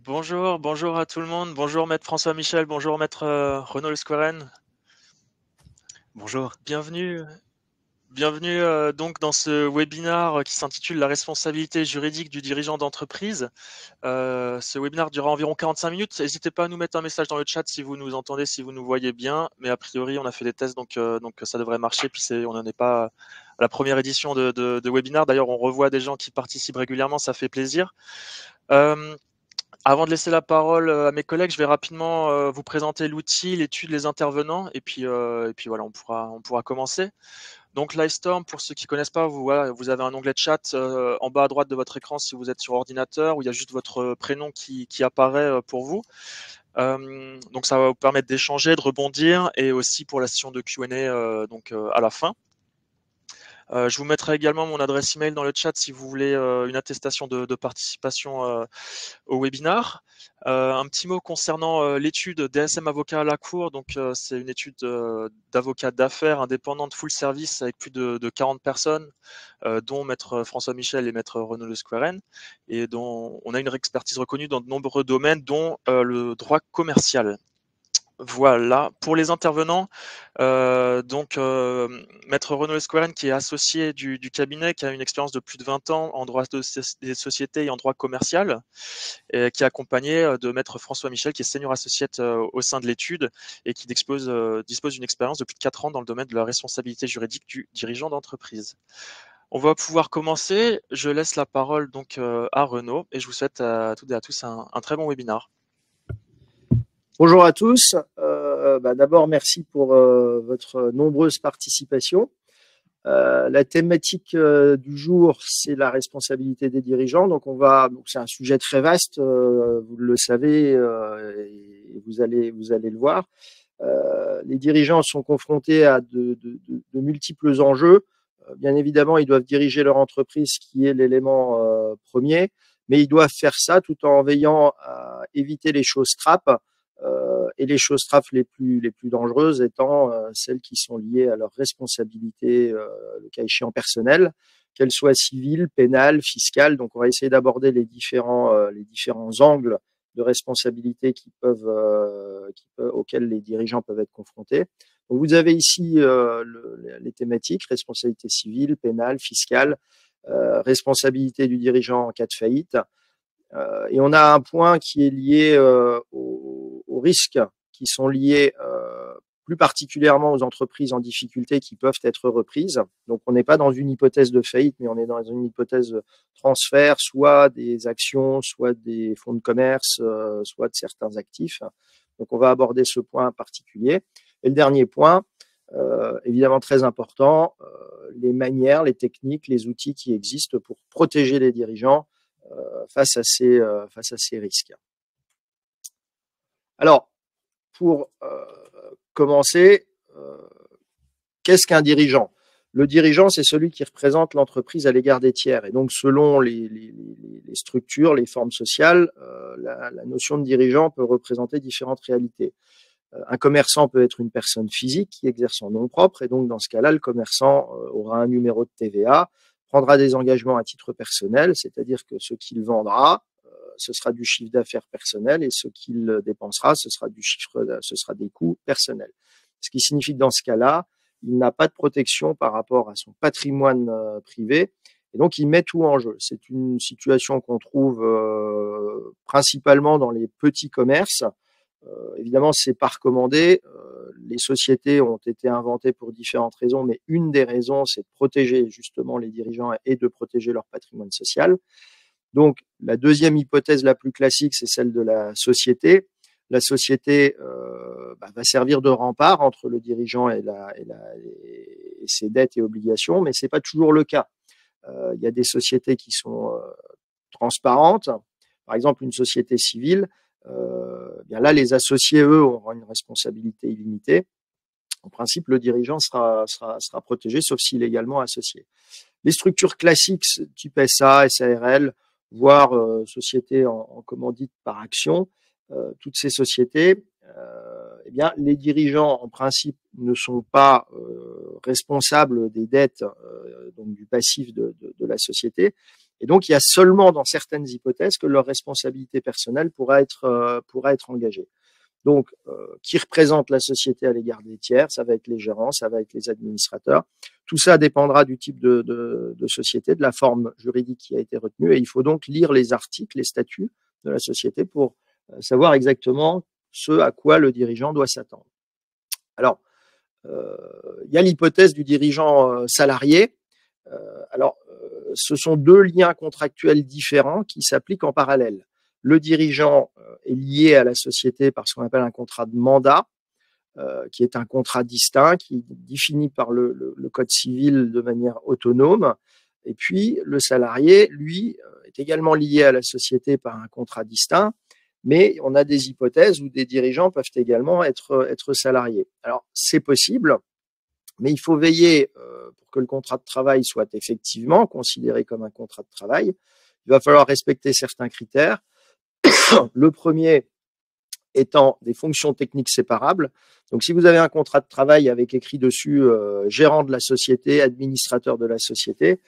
Bonjour à tout le monde. Bonjour maître François Michel, bonjour maître Renaud Lesqueren. Bonjour. Bienvenue donc dans ce webinaire qui s'intitule La responsabilité juridique du dirigeant d'entreprise. Ce webinaire durera environ 45 minutes. N'hésitez pas à nous mettre un message dans le chat si vous nous entendez, si vous nous voyez bien. Mais a priori, on a fait des tests, donc ça devrait marcher. Puis on n'en est pas à la première édition de webinaire. D'ailleurs, on revoit des gens qui participent régulièrement, ça fait plaisir. Avant de laisser la parole à mes collègues, je vais rapidement vous présenter l'outil, l'étude, les intervenants, et puis voilà, on pourra commencer. Donc Livestorm, pour ceux qui connaissent pas, vous avez un onglet de chat en bas à droite de votre écran si vous êtes sur ordinateur, où il y a juste votre prénom qui apparaît pour vous. Donc ça va vous permettre d'échanger, de rebondir, et aussi pour la session de Q&A à la fin. Je vous mettrai également mon adresse email dans le chat si vous voulez une attestation de participation au webinar. Un petit mot concernant l'étude DSM Avocat à la Cour. Donc, c'est une étude d'avocat d'affaires indépendante full service avec plus de 40 personnes, dont maître François Michel et maître Renaud Lesqueren, et dont on a une expertise reconnue dans de nombreux domaines, dont le droit commercial. Voilà, pour les intervenants, maître Renaud Lesqueren, qui est associé du cabinet, qui a une expérience de plus de 20 ans en droit des sociétés et en droit commercial, et qui est accompagné de maître François Michel, qui est senior associate au sein de l'étude et qui dispose d'une expérience de plus de 4 ans dans le domaine de la responsabilité juridique du dirigeant d'entreprise. On va pouvoir commencer. Je laisse la parole donc à Renaud et je vous souhaite à toutes et à tous un très bon webinaire. Bonjour à tous. D'abord, merci pour votre nombreuse participation. La thématique du jour, c'est la responsabilité des dirigeants. Donc, c'est un sujet très vaste, vous le savez, et vous allez le voir. Les dirigeants sont confrontés à de multiples enjeux. Bien évidemment, ils doivent diriger leur entreprise, qui est l'élément premier, mais ils doivent faire ça tout en veillant à éviter les choses trappes. Et les choses trappes les plus dangereuses étant celles qui sont liées à leur responsabilité, le cas échéant personnelle, qu'elles soient civiles, pénales, fiscales. Donc, on va essayer d'aborder les différents angles de responsabilité auxquels les dirigeants peuvent être confrontés. Donc, vous avez ici les thématiques: responsabilité civile, pénale, fiscale, responsabilité du dirigeant en cas de faillite. Et on a un point qui est lié aux risques qui sont liés plus particulièrement aux entreprises en difficulté qui peuvent être reprises. Donc, on n'est pas dans une hypothèse de faillite, mais on est dans une hypothèse de transfert, soit des actions, soit des fonds de commerce, soit de certains actifs. Donc, on va aborder ce point particulier. Et le dernier point, évidemment très important, les manières, les techniques, les outils qui existent pour protéger les dirigeants face à ces risques. Alors, pour commencer, qu'est-ce qu'un dirigeant? Le dirigeant, c'est celui qui représente l'entreprise à l'égard des tiers. Et donc, selon les structures, les formes sociales, la notion de dirigeant peut représenter différentes réalités. Un commerçant peut être une personne physique qui exerce en nom propre, et donc dans ce cas-là, le commerçant aura un numéro de TVA, prendra des engagements à titre personnel, c'est-à-dire que ce qu'il vendra, ce sera du chiffre d'affaires personnel, et ce qu'il dépensera, ce sera des coûts personnels. Ce qui signifie que dans ce cas-là, il n'a pas de protection par rapport à son patrimoine privé, et donc il met tout en jeu. C'est une situation qu'on trouve principalement dans les petits commerces. Évidemment, c'est pas recommandé. Les sociétés ont été inventées pour différentes raisons, mais une des raisons, c'est de protéger justement les dirigeants et de protéger leur patrimoine social. Donc, la deuxième hypothèse la plus classique, c'est celle de la société. La société va servir de rempart entre le dirigeant et ses dettes et obligations, mais c'est pas toujours le cas. Il y a des sociétés qui sont transparentes. Par exemple, une société civile, bien là, les associés, eux, auront une responsabilité illimitée. En principe, le dirigeant sera protégé, sauf s'il est également associé. Les structures classiques, type SA, SARL, voire sociétés en commandite par action, toutes ces sociétés, eh bien, les dirigeants, en principe, ne sont pas responsables des dettes, donc du passif de la société, Et donc, il y a seulement dans certaines hypothèses que leur responsabilité personnelle pourra être engagée. Donc, qui représente la société à l'égard des tiers, ça va être les gérants, ça va être les administrateurs. Tout ça dépendra du type de société, de la forme juridique qui a été retenue. Et il faut donc lire les articles, les statuts de la société pour savoir exactement ce à quoi le dirigeant doit s'attendre. Alors, il y a l'hypothèse du dirigeant salarié. Ce sont deux liens contractuels différents qui s'appliquent en parallèle. Le dirigeant est lié à la société par ce qu'on appelle un contrat de mandat, qui est un contrat distinct, qui est défini par le code civil de manière autonome. Et puis, le salarié, lui, est également lié à la société par un contrat distinct, mais on a des hypothèses où des dirigeants peuvent également être salariés. Alors, c'est possible, mais il faut veiller pour que le contrat de travail soit effectivement considéré comme un contrat de travail. Il va falloir respecter certains critères. Le premier étant des fonctions techniques séparables. Donc, si vous avez un contrat de travail avec écrit dessus gérant de la société, administrateur de la société,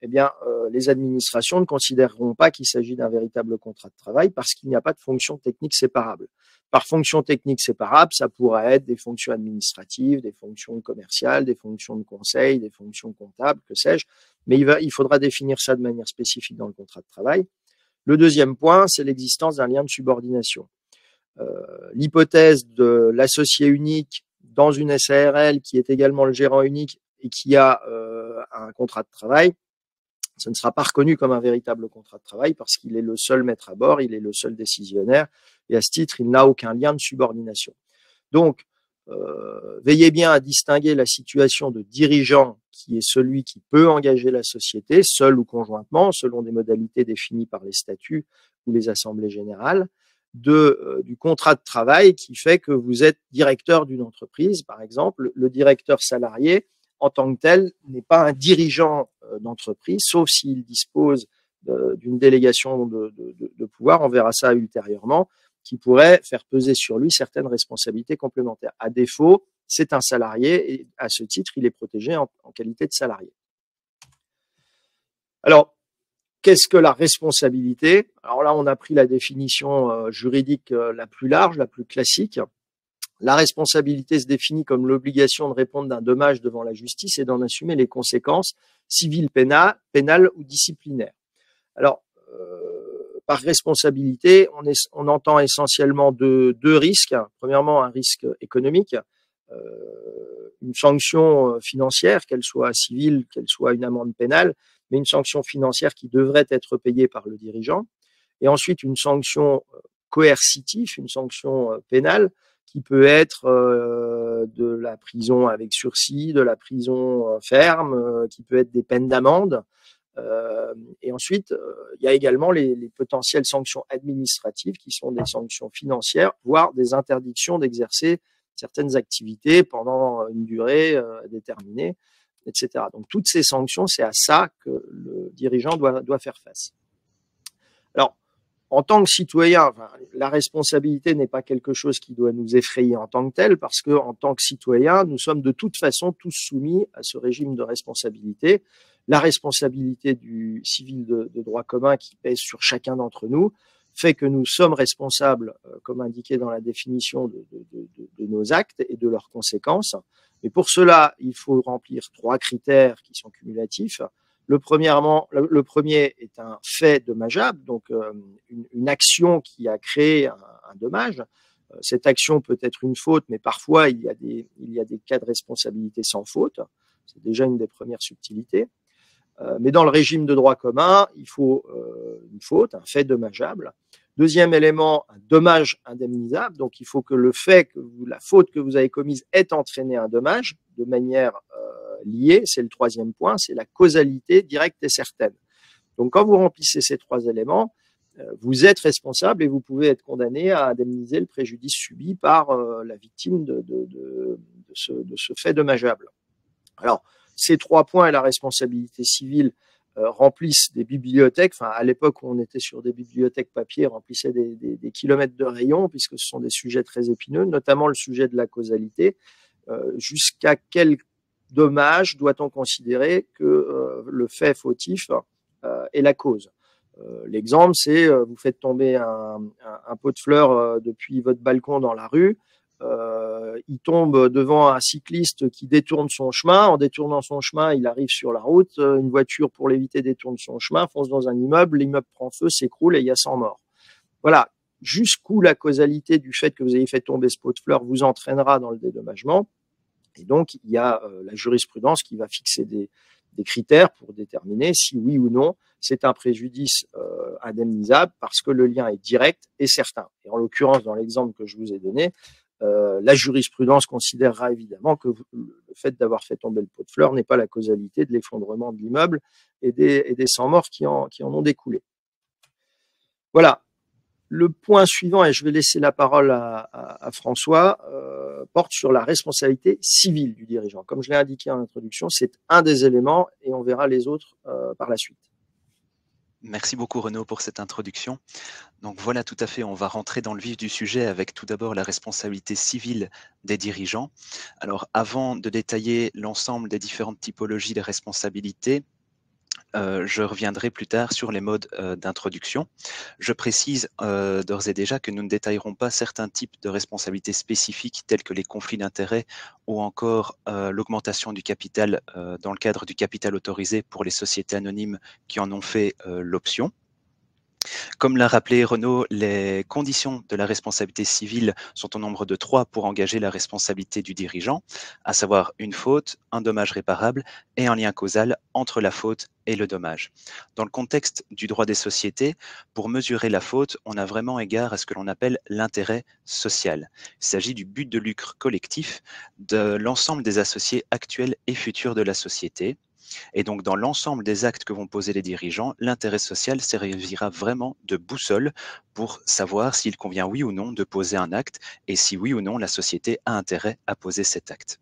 eh bien, les administrations ne considéreront pas qu'il s'agit d'un véritable contrat de travail parce qu'il n'y a pas de fonctions techniques séparables. Par fonctions techniques séparables, ça pourrait être des fonctions administratives, des fonctions commerciales, des fonctions de conseil, des fonctions comptables, que sais-je. Mais il faudra définir ça de manière spécifique dans le contrat de travail. Le deuxième point, c'est l'existence d'un lien de subordination. L'hypothèse de l'associé unique dans une SARL qui est également le gérant unique et qui a un contrat de travail, ce ne sera pas reconnu comme un véritable contrat de travail parce qu'il est le seul maître à bord, il est le seul décisionnaire et à ce titre, il n'a aucun lien de subordination. Donc, veillez bien à distinguer la situation de dirigeant qui est celui qui peut engager la société, seul ou conjointement, selon des modalités définies par les statuts ou les assemblées générales, du contrat de travail qui fait que vous êtes directeur d'une entreprise, par exemple. Le directeur salarié, en tant que tel, n'est pas un dirigeant d'entreprise, sauf s'il dispose d'une délégation de pouvoir, on verra ça ultérieurement, qui pourrait faire peser sur lui certaines responsabilités complémentaires. À défaut, c'est un salarié et à ce titre, il est protégé en qualité de salarié. Alors, qu'est-ce que la responsabilité? Alors là, on a pris la définition juridique la plus large, la plus classique. La responsabilité se définit comme l'obligation de répondre d'un dommage devant la justice et d'en assumer les conséquences civiles, pénales ou disciplinaires. Alors, par responsabilité, on entend essentiellement deux risques. Premièrement, un risque économique, une sanction financière, qu'elle soit civile, qu'elle soit une amende pénale, mais une sanction financière qui devrait être payée par le dirigeant. Et ensuite, une sanction coercitive, une sanction pénale, qui peut être de la prison avec sursis, de la prison ferme, qui peut être des peines d'amende. Et ensuite, il y a également les potentielles sanctions administratives qui sont des sanctions financières, voire des interdictions d'exercer certaines activités pendant une durée déterminée, etc. Donc, toutes ces sanctions, c'est à ça que le dirigeant doit faire face. Alors, en tant que citoyen, la responsabilité n'est pas quelque chose qui doit nous effrayer en tant que tel, parce que en tant que citoyen, nous sommes de toute façon tous soumis à ce régime de responsabilité. La responsabilité du civil de droit commun qui pèse sur chacun d'entre nous fait que nous sommes responsables, comme indiqué dans la définition de nos actes et de leurs conséquences. Mais pour cela, il faut remplir 3 critères qui sont cumulatifs. Le premier est un fait dommageable, donc une action qui a créé un dommage. Cette action peut être une faute, mais parfois il y a des cas de responsabilité sans faute. C'est déjà une des premières subtilités. Mais dans le régime de droit commun, il faut une faute, un fait dommageable. Deuxième élément, un dommage indemnisable. Donc il faut que la faute que vous avez commise ait entraîné un dommage de manière liée. C'est le troisième point, c'est la causalité directe et certaine. Donc quand vous remplissez ces 3 éléments, vous êtes responsable et vous pouvez être condamné à indemniser le préjudice subi par la victime de ce fait dommageable. Alors, ces 3 points et la responsabilité civile remplissent des bibliothèques. Enfin, à l'époque où on était sur des bibliothèques papier, remplissaient des kilomètres de rayons, puisque ce sont des sujets très épineux, notamment le sujet de la causalité. Jusqu'à quel dommage doit-on considérer que le fait fautif et la cause. L'exemple, c'est vous faites tomber un pot de fleurs depuis votre balcon dans la rue. Il tombe devant un cycliste qui détourne son chemin. En détournant son chemin, il arrive sur la route. Une voiture, pour l'éviter, détourne son chemin, fonce dans un immeuble. L'immeuble prend feu, s'écroule et il y a 100 morts. Voilà. Jusqu'où la causalité du fait que vous ayez fait tomber ce pot de fleurs vous entraînera dans le dédommagement. Et donc, il y a la jurisprudence qui va fixer des critères pour déterminer si oui ou non c'est un préjudice indemnisable parce que le lien est direct et certain. Et en l'occurrence, dans l'exemple que je vous ai donné, la jurisprudence considérera évidemment que le fait d'avoir fait tomber le pot de fleurs n'est pas la causalité de l'effondrement de l'immeuble et des 100 morts qui en ont découlé. Voilà. Le point suivant, et je vais laisser la parole à François, porte sur la responsabilité civile du dirigeant. Comme je l'ai indiqué en introduction, c'est un des éléments et on verra les autres par la suite. Merci beaucoup Renaud pour cette introduction. Donc voilà, tout à fait, on va rentrer dans le vif du sujet avec tout d'abord la responsabilité civile des dirigeants. Alors avant de détailler l'ensemble des différentes typologies de responsabilités, je reviendrai plus tard sur les modes d'introduction. Je précise d'ores et déjà que nous ne détaillerons pas certains types de responsabilités spécifiques tels que les conflits d'intérêts ou encore l'augmentation du capital dans le cadre du capital autorisé pour les sociétés anonymes qui en ont fait l'option. Comme l'a rappelé Renaud, les conditions de la responsabilité civile sont au nombre de 3 pour engager la responsabilité du dirigeant, à savoir une faute, un dommage réparable et un lien causal entre la faute et le dommage. Dans le contexte du droit des sociétés, pour mesurer la faute, on a vraiment égard à ce que l'on appelle l'intérêt social. Il s'agit du but de lucre collectif de l'ensemble des associés actuels et futurs de la société. Et donc, dans l'ensemble des actes que vont poser les dirigeants, l'intérêt social servira vraiment de boussole pour savoir s'il convient oui ou non de poser un acte et si oui ou non la société a intérêt à poser cet acte.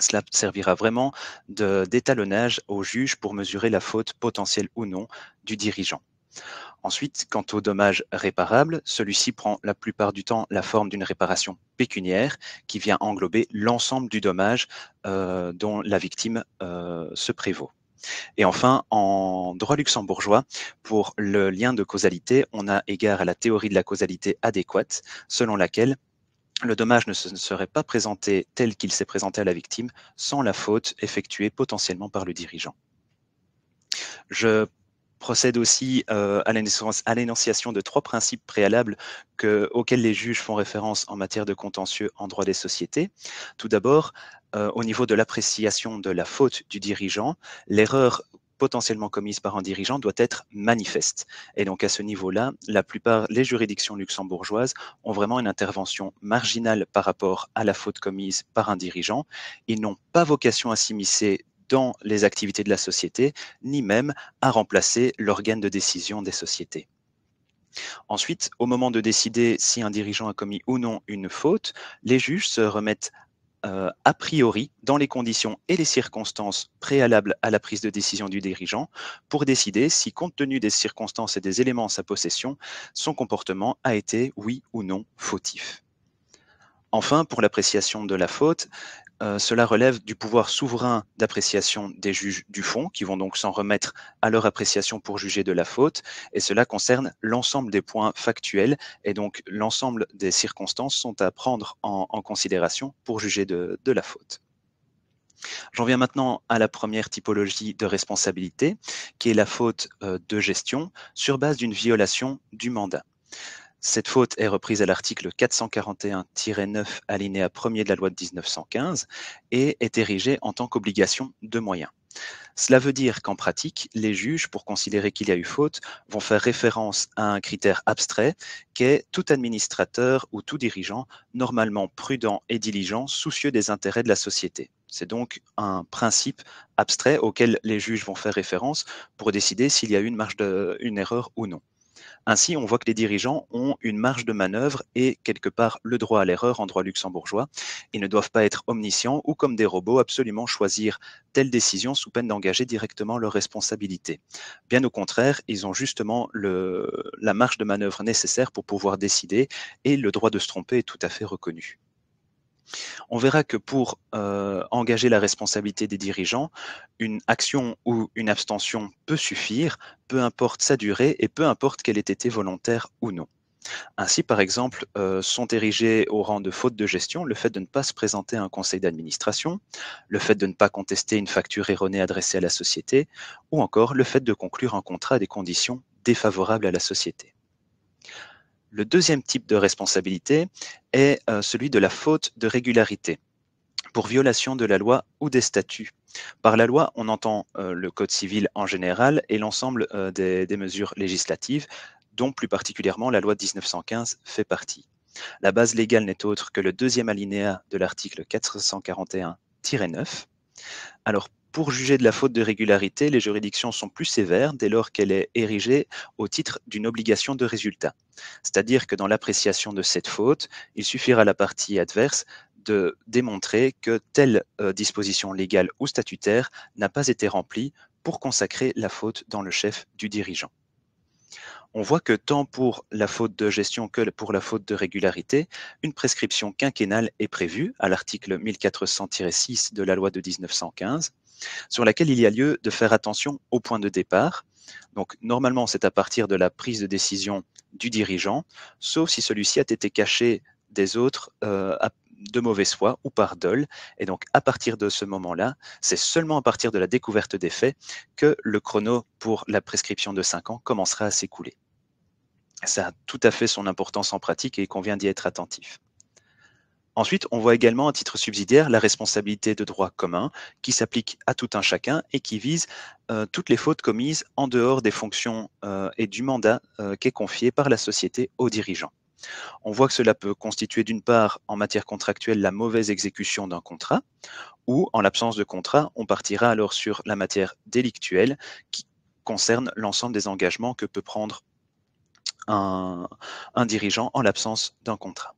Cela servira vraiment d'étalonnage au juge pour mesurer la faute potentielle ou non du dirigeant. Ensuite, quant au dommage réparable, celui-ci prend la plupart du temps la forme d'une réparation pécuniaire qui vient englober l'ensemble du dommage dont la victime se prévaut. Et enfin, en droit luxembourgeois, pour le lien de causalité, on a égard à la théorie de la causalité adéquate, selon laquelle le dommage ne se serait pas présenté tel qu'il s'est présenté à la victime sans la faute effectuée potentiellement par le dirigeant. Je procède aussi à l'énonciation de 3 principes préalables auxquels les juges font référence en matière de contentieux en droit des sociétés. Tout d'abord, au niveau de l'appréciation de la faute du dirigeant, l'erreur potentiellement commise par un dirigeant doit être manifeste. Et donc à ce niveau-là, la plupart des juridictions luxembourgeoises ont vraiment une intervention marginale par rapport à la faute commise par un dirigeant. Ils n'ont pas vocation à s'immiscer dans les activités de la société, ni même à remplacer l'organe de décision des sociétés. Ensuite, au moment de décider si un dirigeant a commis ou non une faute, les juges se remettent a priori dans les conditions et les circonstances préalables à la prise de décision du dirigeant pour décider si, compte tenu des circonstances et des éléments en sa possession, son comportement a été, oui ou non, fautif. Enfin, pour l'appréciation de la faute, cela relève du pouvoir souverain d'appréciation des juges du fond, qui vont donc s'en remettre à leur appréciation pour juger de la faute, et cela concerne l'ensemble des points factuels, et donc l'ensemble des circonstances sont à prendre en considération pour juger de la faute. J'en viens maintenant à la première typologie de responsabilité, qui est la faute de gestion sur base d'une violation du mandat. Cette faute est reprise à l'article 441-9 alinéa 1er de la loi de 1915 et est érigée en tant qu'obligation de moyens. Cela veut dire qu'en pratique, les juges, pour considérer qu'il y a eu faute, vont faire référence à un critère abstrait qu'est tout administrateur ou tout dirigeant normalement prudent et diligent, soucieux des intérêts de la société. C'est donc un principe abstrait auquel les juges vont faire référence pour décider s'il y a eu une erreur ou non. Ainsi, on voit que les dirigeants ont une marge de manœuvre et quelque part le droit à l'erreur en droit luxembourgeois. Ils ne doivent pas être omniscients ou comme des robots absolument choisir telle décision sous peine d'engager directement leur responsabilité. Bien au contraire, ils ont justement la marge de manœuvre nécessaire pour pouvoir décider et le droit de se tromper est tout à fait reconnu. On verra que pour engager la responsabilité des dirigeants, une action ou une abstention peut suffire, peu importe sa durée et peu importe qu'elle ait été volontaire ou non. Ainsi, par exemple, sont érigés au rang de faute de gestion le fait de ne pas se présenter à un conseil d'administration, le fait de ne pas contester une facture erronée adressée à la société, ou encore le fait de conclure un contrat à des conditions défavorables à la société. Le deuxième type de responsabilité est celui de la faute de régularité pour violation de la loi ou des statuts. Par la loi, on entend le Code civil en général et l'ensemble des mesures législatives, dont plus particulièrement la loi de 1915 fait partie. La base légale n'est autre que le deuxième alinéa de l'article 441-9. Alors, pour juger de la faute de régularité, les juridictions sont plus sévères dès lors qu'elle est érigée au titre d'une obligation de résultat. C'est-à-dire que dans l'appréciation de cette faute, il suffira à la partie adverse de démontrer que telle disposition légale ou statutaire n'a pas été remplie pour consacrer la faute dans le chef du dirigeant. On voit que tant pour la faute de gestion que pour la faute de régularité, une prescription quinquennale est prévue à l'article 1400-6 de la loi de 1915, sur laquelle il y a lieu de faire attention au point de départ. Donc normalement, c'est à partir de la prise de décision du dirigeant, sauf si celui-ci a été caché des autres de mauvaise foi ou par dol. Et donc à partir de ce moment-là, c'est seulement à partir de la découverte des faits que le chrono pour la prescription de 5 ans commencera à s'écouler. Ça a tout à fait son importance en pratique et il convient d'y être attentif. Ensuite, on voit également à titre subsidiaire la responsabilité de droit commun qui s'applique à tout un chacun et qui vise toutes les fautes commises en dehors des fonctions et du mandat qui est confié par la société aux dirigeants. On voit que cela peut constituer d'une part en matière contractuelle la mauvaise exécution d'un contrat ou en l'absence de contrat, on partira alors sur la matière délictuelle qui concerne l'ensemble des engagements que peut prendre un dirigeant en l'absence d'un contrat.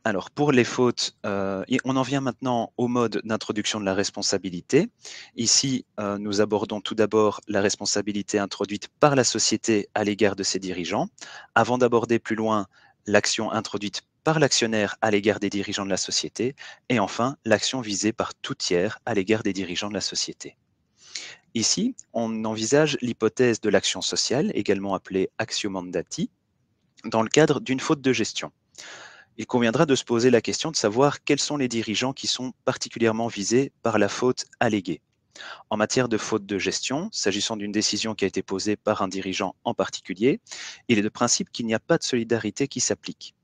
Alors, pour les fautes, on en vient maintenant au mode d'introduction de la responsabilité. Ici, nous abordons tout d'abord la responsabilité introduite par la société à l'égard de ses dirigeants, avant d'aborder plus loin l'action introduite par l'actionnaire à l'égard des dirigeants de la société, et enfin, l'action visée par tout tiers à l'égard des dirigeants de la société. Ici, on envisage l'hypothèse de l'action sociale, également appelée actio mandati, dans le cadre d'une faute de gestion. Il conviendra de se poser la question de savoir quels sont les dirigeants qui sont particulièrement visés par la faute alléguée. En matière de faute de gestion, s'agissant d'une décision qui a été posée par un dirigeant en particulier, il est de principe qu'il n'y a pas de solidarité qui s'applique.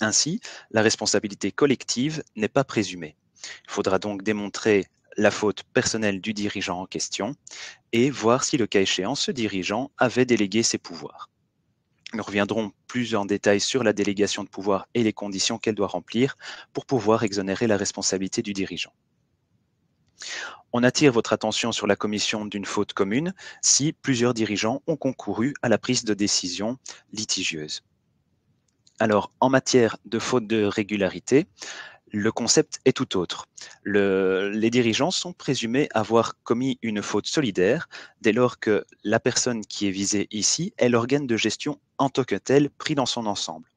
Ainsi, la responsabilité collective n'est pas présumée. Il faudra donc démontrer la faute personnelle du dirigeant en question et voir si, le cas échéant, ce dirigeant avait délégué ses pouvoirs. Nous reviendrons plus en détail sur la délégation de pouvoir et les conditions qu'elle doit remplir pour pouvoir exonérer la responsabilité du dirigeant. On attire votre attention sur la commission d'une faute commune si plusieurs dirigeants ont concouru à la prise de décision litigieuse. Alors, en matière de faute de régularité, le concept est tout autre. Les dirigeants sont présumés avoir commis une faute solidaire dès lors que la personne qui est visée ici est l'organe de gestion en tant que tel pris dans son ensemble.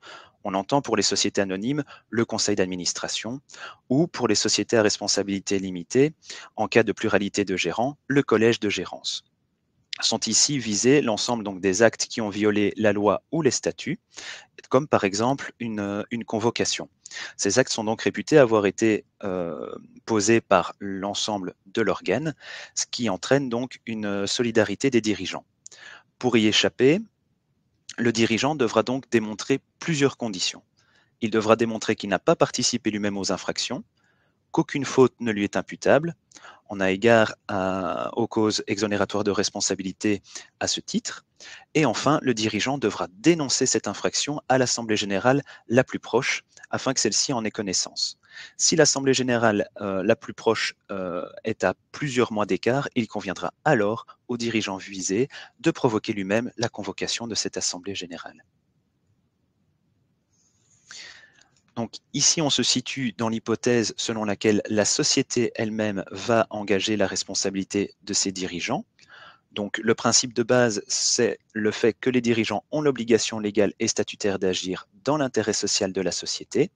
On entend pour les sociétés anonymes le conseil d'administration ou pour les sociétés à responsabilité limitée, en cas de pluralité de gérants, le collège de gérance. Sont ici visés l'ensemble donc des actes qui ont violé la loi ou les statuts, comme par exemple une convocation. Ces actes sont donc réputés avoir été posés par l'ensemble de l'organe, ce qui entraîne donc une solidarité des dirigeants. Pour y échapper, le dirigeant devra donc démontrer plusieurs conditions. Il devra démontrer qu'il n'a pas participé lui-même aux infractions, qu'aucune faute ne lui est imputable. On a égard aux causes exonératoire de responsabilité à ce titre. Et enfin, le dirigeant devra dénoncer cette infraction à l'Assemblée générale la plus proche afin que celle-ci en ait connaissance. Si l'Assemblée générale la plus proche est à plusieurs mois d'écart, il conviendra alors au dirigeant visé de provoquer lui-même la convocation de cette Assemblée générale. Donc ici, on se situe dans l'hypothèse selon laquelle la société elle-même va engager la responsabilité de ses dirigeants. Donc le principe de base, c'est le fait que les dirigeants ont l'obligation légale et statutaire d'agir dans l'intérêt social de la société.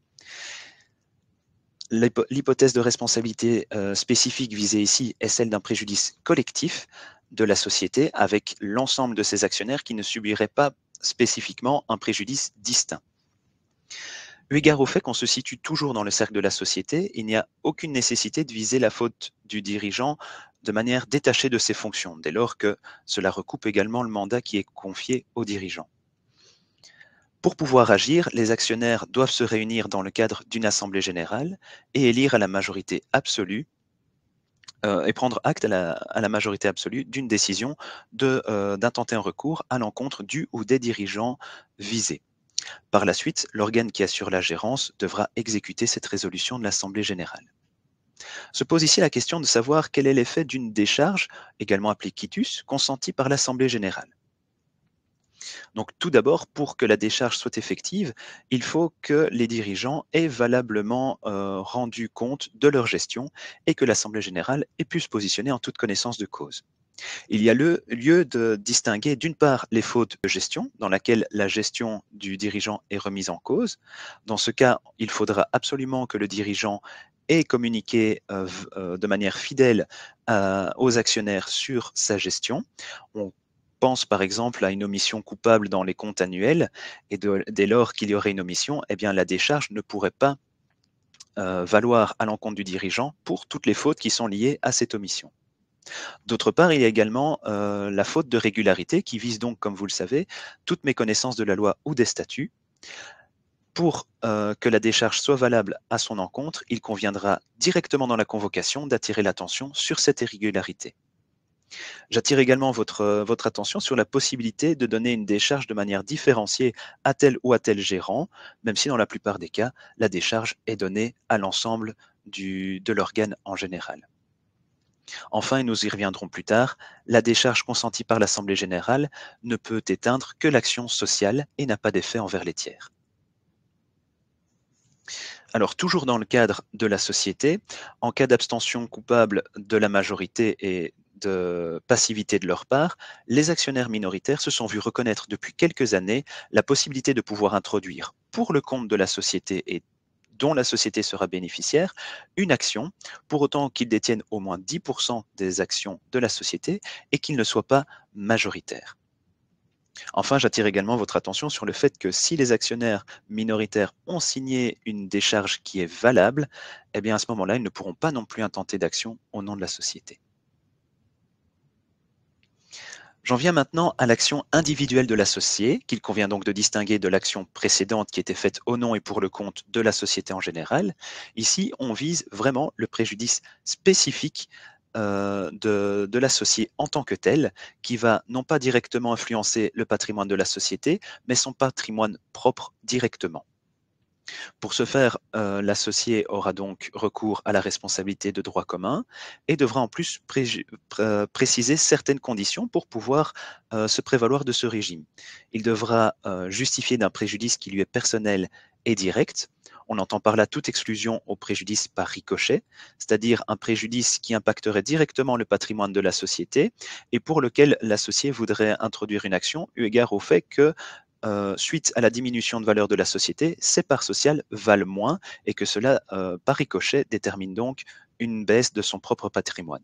L'hypothèse de responsabilité spécifique visée ici est celle d'un préjudice collectif de la société avec l'ensemble de ses actionnaires qui ne subiraient pas spécifiquement un préjudice distinct. Eu égard au fait qu'on se situe toujours dans le cercle de la société, il n'y a aucune nécessité de viser la faute du dirigeant de manière détachée de ses fonctions, dès lors que cela recoupe également le mandat qui est confié au dirigeant. Pour pouvoir agir, les actionnaires doivent se réunir dans le cadre d'une assemblée générale et élire à la majorité absolue et prendre acte à la majorité absolue d'une décision d'intenter un recours à l'encontre du ou des dirigeants visés. Par la suite, l'organe qui assure la gérance devra exécuter cette résolution de l'Assemblée générale. Se pose ici la question de savoir quel est l'effet d'une décharge, également appelée quitus, consentie par l'Assemblée générale. Donc tout d'abord, pour que la décharge soit effective, il faut que les dirigeants aient valablement rendu compte de leur gestion et que l'Assemblée générale ait pu se positionner en toute connaissance de cause. Il y a lieu de distinguer d'une part les fautes de gestion, dans laquelle la gestion du dirigeant est remise en cause. Dans ce cas, il faudra absolument que le dirigeant ait communiqué de manière fidèle aux actionnaires sur sa gestion. On pense par exemple à une omission coupable dans les comptes annuels, et dès lors qu'il y aurait une omission, eh bien, la décharge ne pourrait pas valoir à l'encontre du dirigeant pour toutes les fautes qui sont liées à cette omission. D'autre part, il y a également la faute de régularité qui vise donc, comme vous le savez, toute méconnaissance de la loi ou des statuts. Pour que la décharge soit valable à son encontre, il conviendra directement dans la convocation d'attirer l'attention sur cette irrégularité. J'attire également votre attention sur la possibilité de donner une décharge de manière différenciée à tel ou à tel gérant, même si dans la plupart des cas, la décharge est donnée à l'ensemble de l'organe en général. Enfin, et nous y reviendrons plus tard, la décharge consentie par l'Assemblée générale ne peut éteindre que l'action sociale et n'a pas d'effet envers les tiers. Alors, toujours dans le cadre de la société, en cas d'abstention coupable de la majorité et de passivité de leur part, les actionnaires minoritaires se sont vus reconnaître depuis quelques années la possibilité de pouvoir introduire pour le compte de la société et dont la société sera bénéficiaire, une action, pour autant qu'ils détiennent au moins 10% des actions de la société et qu'ils ne soient pas majoritaires. Enfin, j'attire également votre attention sur le fait que si les actionnaires minoritaires ont signé une décharge qui est valable, eh bien à ce moment-là, ils ne pourront pas non plus intenter d'action au nom de la société. J'en viens maintenant à l'action individuelle de l'associé, qu'il convient donc de distinguer de l'action précédente qui était faite au nom et pour le compte de la société en général. Ici, on vise vraiment le préjudice spécifique de l'associé en tant que tel, qui va non pas directement influencer le patrimoine de la société, mais son patrimoine propre directement. Pour ce faire, l'associé aura donc recours à la responsabilité de droit commun et devra en plus préciser certaines conditions pour pouvoir se prévaloir de ce régime. Il devra justifier d'un préjudice qui lui est personnel et direct. On entend par là toute exclusion au préjudice par ricochet, c'est-à-dire un préjudice qui impacterait directement le patrimoine de la société et pour lequel l'associé voudrait introduire une action eu égard au fait que suite à la diminution de valeur de la société, ces parts sociales valent moins et que cela, par ricochet, détermine donc une baisse de son propre patrimoine.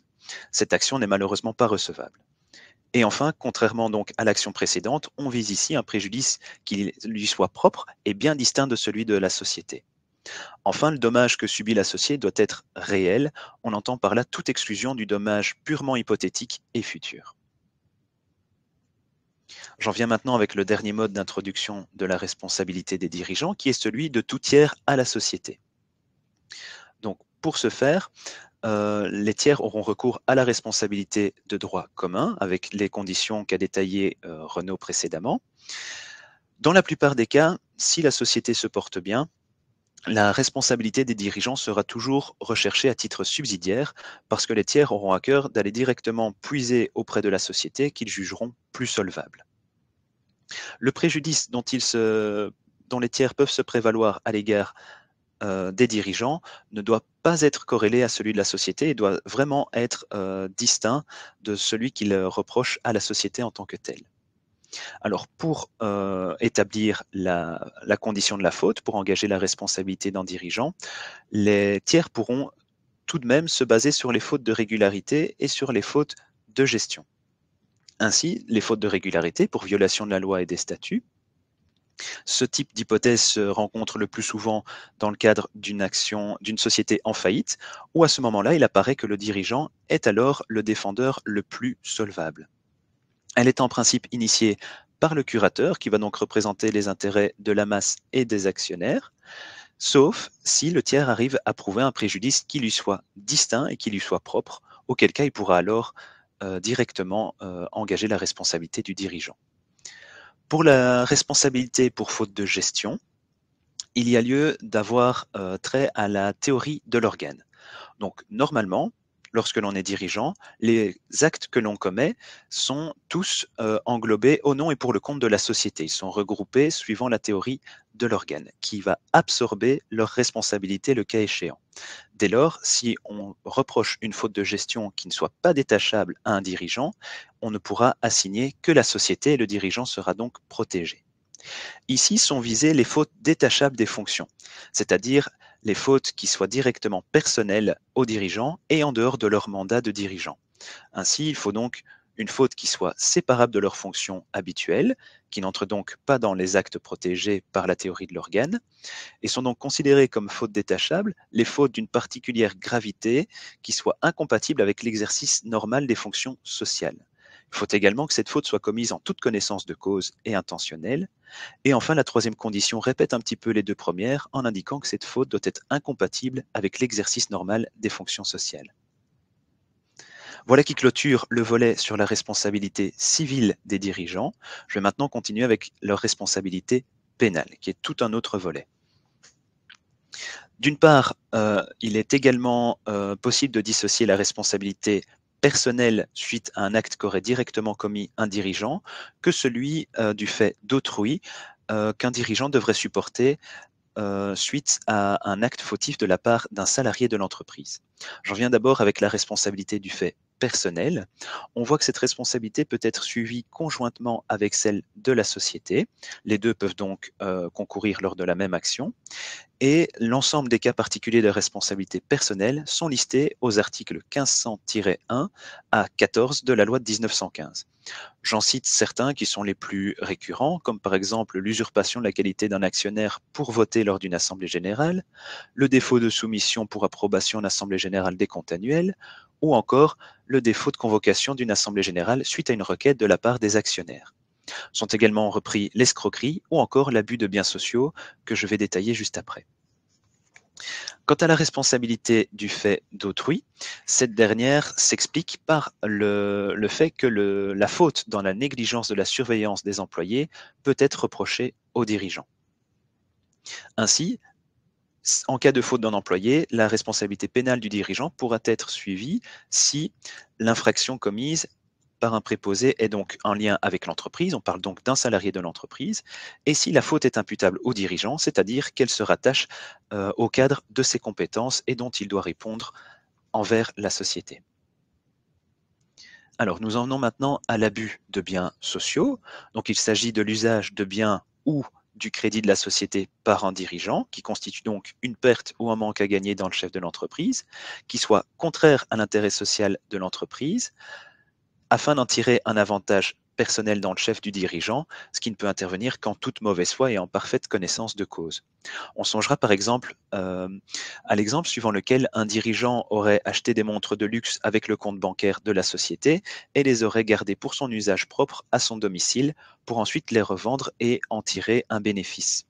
Cette action n'est malheureusement pas recevable. Et enfin, contrairement donc à l'action précédente, on vise ici un préjudice qui lui soit propre et bien distinct de celui de la société. Enfin, le dommage que subit l'associé doit être réel. On entend par là toute exclusion du dommage purement hypothétique et futur. J'en viens maintenant avec le dernier mode d'introduction de la responsabilité des dirigeants, qui est celui de tout tiers à la société. Donc, pour ce faire, les tiers auront recours à la responsabilité de droit commun, avec les conditions qu'a détaillées Renaud précédemment. Dans la plupart des cas, si la société se porte bien, la responsabilité des dirigeants sera toujours recherchée à titre subsidiaire, parce que les tiers auront à cœur d'aller directement puiser auprès de la société qu'ils jugeront plus solvable. Le préjudice dont les tiers peuvent se prévaloir à l'égard des dirigeants ne doit pas être corrélé à celui de la société et doit vraiment être distinct de celui qu'il reproche à la société en tant que telle. Alors, pour établir la condition de la faute, pour engager la responsabilité d'un dirigeant, les tiers pourront tout de même se baser sur les fautes de régularité et sur les fautes de gestion. Ainsi, les fautes de régularité pour violation de la loi et des statuts. Ce type d'hypothèse se rencontre le plus souvent dans le cadre d'une société en faillite, où à ce moment-là, il apparaît que le dirigeant est alors le défendeur le plus solvable. Elle est en principe initiée par le curateur, qui va donc représenter les intérêts de la masse et des actionnaires, sauf si le tiers arrive à prouver un préjudice qui lui soit distinct et qui lui soit propre, auquel cas il pourra alors directement engager la responsabilité du dirigeant. Pour la responsabilité pour faute de gestion, il y a lieu d'avoir trait à la théorie de l'organe. Donc normalement, lorsque l'on est dirigeant, les actes que l'on commet sont tous englobés au nom et pour le compte de la société. Ils sont regroupés suivant la théorie de l'organe, qui va absorber leur responsabilité le cas échéant. Dès lors, si on reproche une faute de gestion qui ne soit pas détachable à un dirigeant, on ne pourra assigner que la société et le dirigeant sera donc protégé. Ici sont visées les fautes détachables des fonctions, c'est-à-dire les fautes qui soient directement personnelles aux dirigeants et en dehors de leur mandat de dirigeant. Ainsi, il faut donc une faute qui soit séparable de leurs fonctions habituelles, qui n'entre donc pas dans les actes protégés par la théorie de l'organe, et sont donc considérées comme fautes détachables les fautes d'une particulière gravité qui soient incompatibles avec l'exercice normal des fonctions sociales. Il faut également que cette faute soit commise en toute connaissance de cause et intentionnelle. Et enfin, la troisième condition répète un petit peu les deux premières en indiquant que cette faute doit être incompatible avec l'exercice normal des fonctions sociales. Voilà qui clôture le volet sur la responsabilité civile des dirigeants. Je vais maintenant continuer avec leur responsabilité pénale, qui est tout un autre volet. D'une part, il est également possible de dissocier la responsabilité personnelle suite à un acte qu'aurait directement commis un dirigeant que celui du fait d'autrui qu'un dirigeant devrait supporter suite à un acte fautif de la part d'un salarié de l'entreprise. J'en viens d'abord avec la responsabilité du fait personnel. On voit que cette responsabilité peut être suivie conjointement avec celle de la société. Les deux peuvent donc concourir lors de la même action. Et l'ensemble des cas particuliers de responsabilité personnelle sont listés aux articles 1500-1 à 14 de la loi de 1915. J'en cite certains qui sont les plus récurrents, comme par exemple l'usurpation de la qualité d'un actionnaire pour voter lors d'une assemblée générale, le défaut de soumission pour approbation d'assemblée générale des comptes annuels, ou encore le défaut de convocation d'une assemblée générale suite à une requête de la part des actionnaires. Sont également repris l'escroquerie ou encore l'abus de biens sociaux que je vais détailler juste après. Quant à la responsabilité du fait d'autrui, cette dernière s'explique par le fait que la faute dans la négligence de la surveillance des employés peut être reprochée aux dirigeants. Ainsi, en cas de faute d'un employé, la responsabilité pénale du dirigeant pourra être suivie si l'infraction commise par un préposé est donc en lien avec l'entreprise, on parle donc d'un salarié de l'entreprise, et si la faute est imputable au dirigeant, c'est-à-dire qu'elle se rattache au cadre de ses compétences et dont il doit répondre envers la société. Alors, nous en venons maintenant à l'abus de biens sociaux. Donc, il s'agit de l'usage de biens ou du crédit de la société par un dirigeant, qui constitue donc une perte ou un manque à gagner dans le chef de l'entreprise, qui soit contraire à l'intérêt social de l'entreprise, afin d'en tirer un avantage personnel dans le chef du dirigeant, ce qui ne peut intervenir qu'en toute mauvaise foi et en parfaite connaissance de cause. On songera par exemple à l'exemple suivant lequel un dirigeant aurait acheté des montres de luxe avec le compte bancaire de la société et les aurait gardées pour son usage propre à son domicile pour ensuite les revendre et en tirer un bénéfice.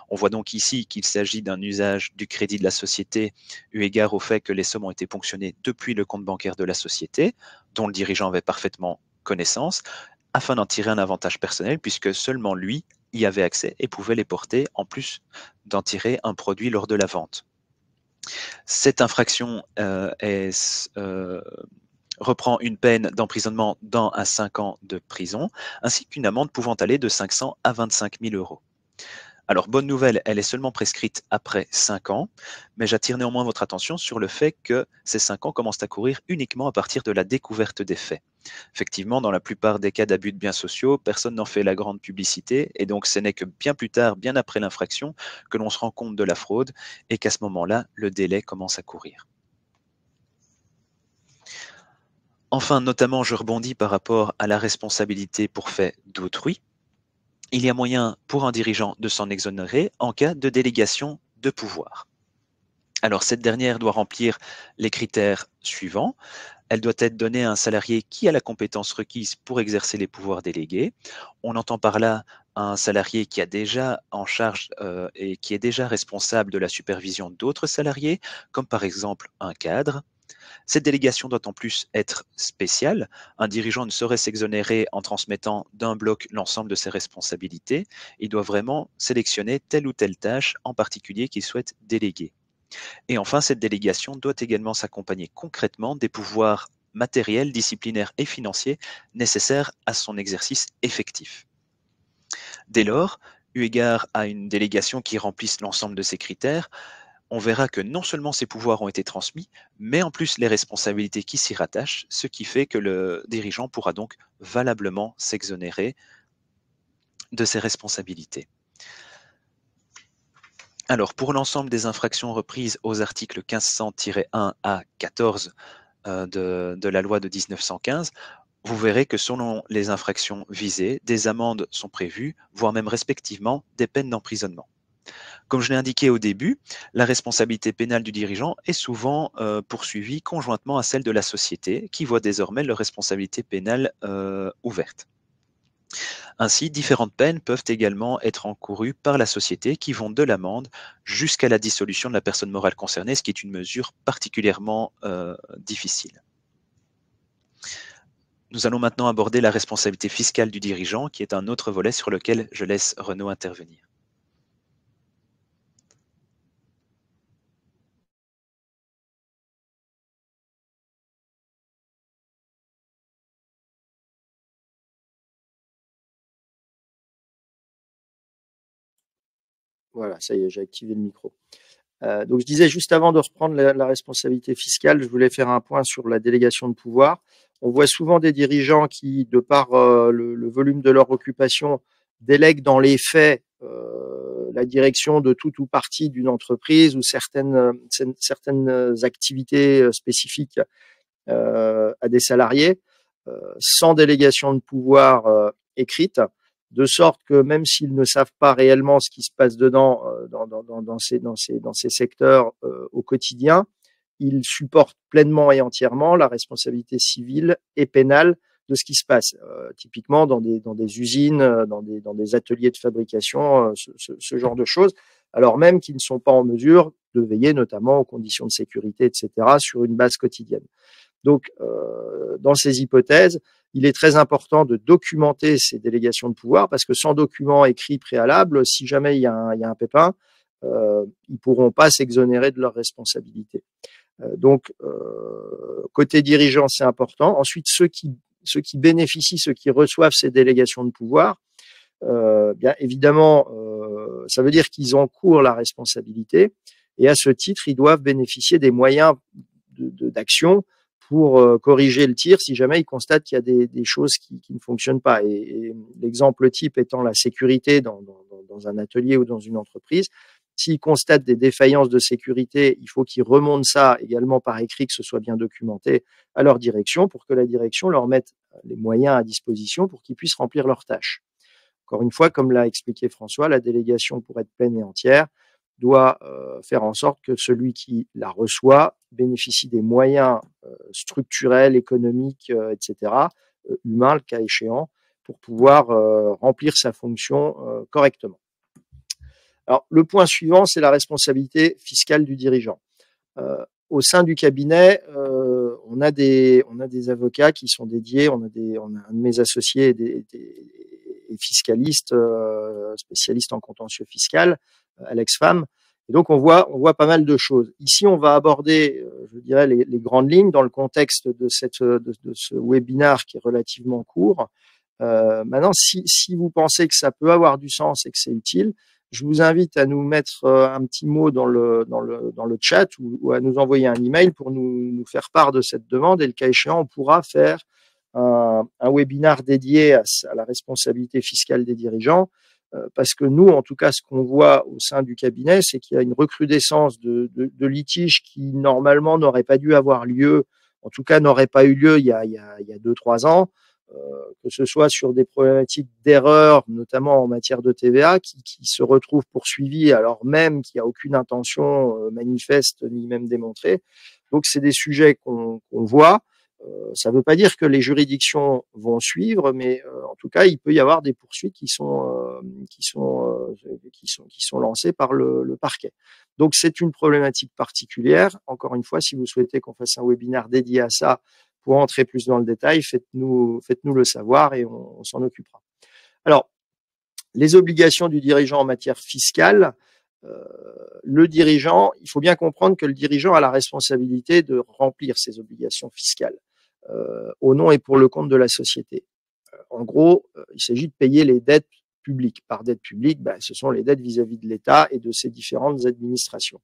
On voit donc ici qu'il s'agit d'un usage du crédit de la société eu égard au fait que les sommes ont été ponctionnées depuis le compte bancaire de la société, dont le dirigeant avait parfaitement connaissance, afin d'en tirer un avantage personnel, puisque seulement lui y avait accès et pouvait les porter, en plus d'en tirer un produit lors de la vente. Cette infraction reprend une peine d'emprisonnement d'1 à 5 ans de prison, ainsi qu'une amende pouvant aller de 500 à 25 000 euros. Alors, bonne nouvelle, elle est seulement prescrite après 5 ans, mais j'attire néanmoins votre attention sur le fait que ces 5 ans commencent à courir uniquement à partir de la découverte des faits. Effectivement, dans la plupart des cas d'abus de biens sociaux, personne n'en fait la grande publicité, et donc ce n'est que bien plus tard, bien après l'infraction, que l'on se rend compte de la fraude, et qu'à ce moment-là, le délai commence à courir. Enfin, notamment, je rebondis par rapport à la responsabilité pour fait d'autrui. Il y a moyen pour un dirigeant de s'en exonérer en cas de délégation de pouvoir. Alors, cette dernière doit remplir les critères suivants. Elle doit être donnée à un salarié qui a la compétence requise pour exercer les pouvoirs délégués. On entend par là un salarié qui a déjà en charge et qui est déjà responsable de la supervision d'autres salariés, comme par exemple un cadre. Cette délégation doit en plus être spéciale. Un dirigeant ne saurait s'exonérer en transmettant d'un bloc l'ensemble de ses responsabilités. Il doit vraiment sélectionner telle ou telle tâche en particulier qu'il souhaite déléguer. Et enfin, cette délégation doit également s'accompagner concrètement des pouvoirs matériels, disciplinaires et financiers nécessaires à son exercice effectif. Dès lors, eu égard à une délégation qui remplisse l'ensemble de ces critères, on verra que non seulement ces pouvoirs ont été transmis, mais en plus les responsabilités qui s'y rattachent, ce qui fait que le dirigeant pourra donc valablement s'exonérer de ses responsabilités. Alors, pour l'ensemble des infractions reprises aux articles 1500-1 à 14 de la loi de 1915, vous verrez que selon les infractions visées, des amendes sont prévues, voire même respectivement des peines d'emprisonnement. Comme je l'ai indiqué au début, la responsabilité pénale du dirigeant est souvent poursuivie conjointement à celle de la société, qui voit désormais leur responsabilité pénale ouverte. Ainsi, différentes peines peuvent également être encourues par la société qui vont de l'amende jusqu'à la dissolution de la personne morale concernée, ce qui est une mesure particulièrement difficile. Nous allons maintenant aborder la responsabilité fiscale du dirigeant, qui est un autre volet sur lequel je laisse Renaud intervenir. Voilà, ça y est, j'ai activé le micro. Donc je disais juste avant de reprendre la responsabilité fiscale, je voulais faire un point sur la délégation de pouvoir. On voit souvent des dirigeants qui, de par le volume de leur occupation, délèguent dans les faits la direction de toute ou partie d'une entreprise ou certaines activités spécifiques à des salariés, sans délégation de pouvoir écrite, de sorte que même s'ils ne savent pas réellement ce qui se passe dedans dans ces secteurs au quotidien, ils supportent pleinement et entièrement la responsabilité civile et pénale de ce qui se passe. Typiquement dans des usines, dans des ateliers de fabrication, ce genre de choses, alors même qu'ils ne sont pas en mesure de veiller notamment aux conditions de sécurité, etc., sur une base quotidienne. Donc, dans ces hypothèses, il est très important de documenter ces délégations de pouvoir parce que sans document écrit préalable, si jamais il y a un pépin, ils pourront pas s'exonérer de leurs responsabilités. Donc, côté dirigeant, c'est important. Ensuite, ceux qui bénéficient, ceux qui reçoivent ces délégations de pouvoir, bien évidemment, ça veut dire qu'ils encourent la responsabilité et à ce titre, ils doivent bénéficier des moyens d'action pour corriger le tir si jamais ils constatent qu'il y a des choses qui ne fonctionnent pas. Et l'exemple type étant la sécurité dans un atelier ou dans une entreprise. S'ils constatent des défaillances de sécurité, il faut qu'ils remontent ça également par écrit, que ce soit bien documenté à leur direction pour que la direction leur mette les moyens à disposition pour qu'ils puissent remplir leurs tâches. Encore une fois, comme l'a expliqué François, la délégation, pour être pleine et entière, doit faire en sorte que celui qui la reçoit bénéficie des moyens structurels, économiques, etc., humains, le cas échéant, pour pouvoir remplir sa fonction correctement. Alors, le point suivant, c'est la responsabilité fiscale du dirigeant. Au sein du cabinet, on a des avocats qui sont dédiés. On a un de mes associés est fiscaliste, spécialiste en contentieux fiscal, Alex Pham. Et donc on voit pas mal de choses. Ici, on va aborder, je dirais, les grandes lignes dans le contexte de ce webinaire qui est relativement court. Maintenant, si vous pensez que ça peut avoir du sens et que c'est utile, je vous invite à nous mettre un petit mot dans le chat ou à nous envoyer un email pour nous faire part de cette demande. Et le cas échéant, on pourra faire un webinaire dédié à la responsabilité fiscale des dirigeants. Parce que nous, en tout cas, ce qu'on voit au sein du cabinet, c'est qu'il y a une recrudescence de litiges qui, normalement, n'auraient pas dû avoir lieu, en tout cas, n'auraient pas eu lieu il y a 2-3 ans, que ce soit sur des problématiques d'erreurs, notamment en matière de TVA, qui se retrouvent poursuivis alors même qu'il n'y a aucune intention manifeste ni même démontrée. Donc, c'est des sujets qu'on voit. Ça ne veut pas dire que les juridictions vont suivre, mais en tout cas, il peut y avoir des poursuites qui sont lancées par le parquet. Donc, c'est une problématique particulière. Encore une fois, si vous souhaitez qu'on fasse un webinaire dédié à ça pour entrer plus dans le détail, faites-nous le savoir et on s'en occupera. Alors, les obligations du dirigeant en matière fiscale. Le dirigeant, il faut bien comprendre que le dirigeant a la responsabilité de remplir ses obligations fiscales au nom et pour le compte de la société. En gros, il s'agit de payer les dettes publiques. Par dette publique, ce sont les dettes vis-à-vis de l'État et de ses différentes administrations.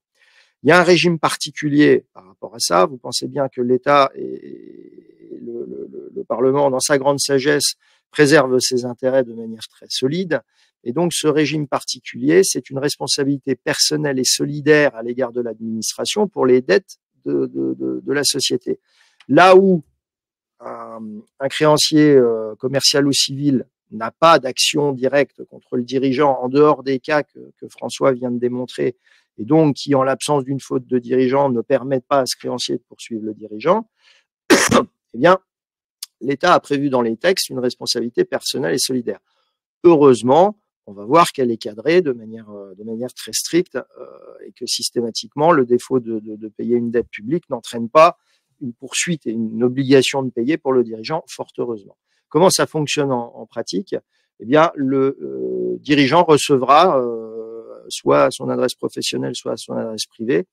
Il y a un régime particulier par rapport à ça. Vous pensez bien que l'État et le Parlement, dans sa grande sagesse, préservent ses intérêts de manière très solide. Et donc, ce régime particulier, c'est une responsabilité personnelle et solidaire à l'égard de l'administration pour les dettes de la société. Là où un créancier commercial ou civil n'a pas d'action directe contre le dirigeant en dehors des cas que François vient de démontrer, et donc qui, en l'absence d'une faute de dirigeant, ne permettent pas à ce créancier de poursuivre le dirigeant, eh bien, l'État a prévu dans les textes une responsabilité personnelle et solidaire. Heureusement, on va voir qu'elle est cadrée de manière très stricte et que systématiquement, le défaut de payer une dette publique n'entraîne pas une poursuite et une obligation de payer pour le dirigeant, fort heureusement. Comment ça fonctionne en pratique? Eh bien, le dirigeant recevra soit à son adresse professionnelle, soit à son adresse privée,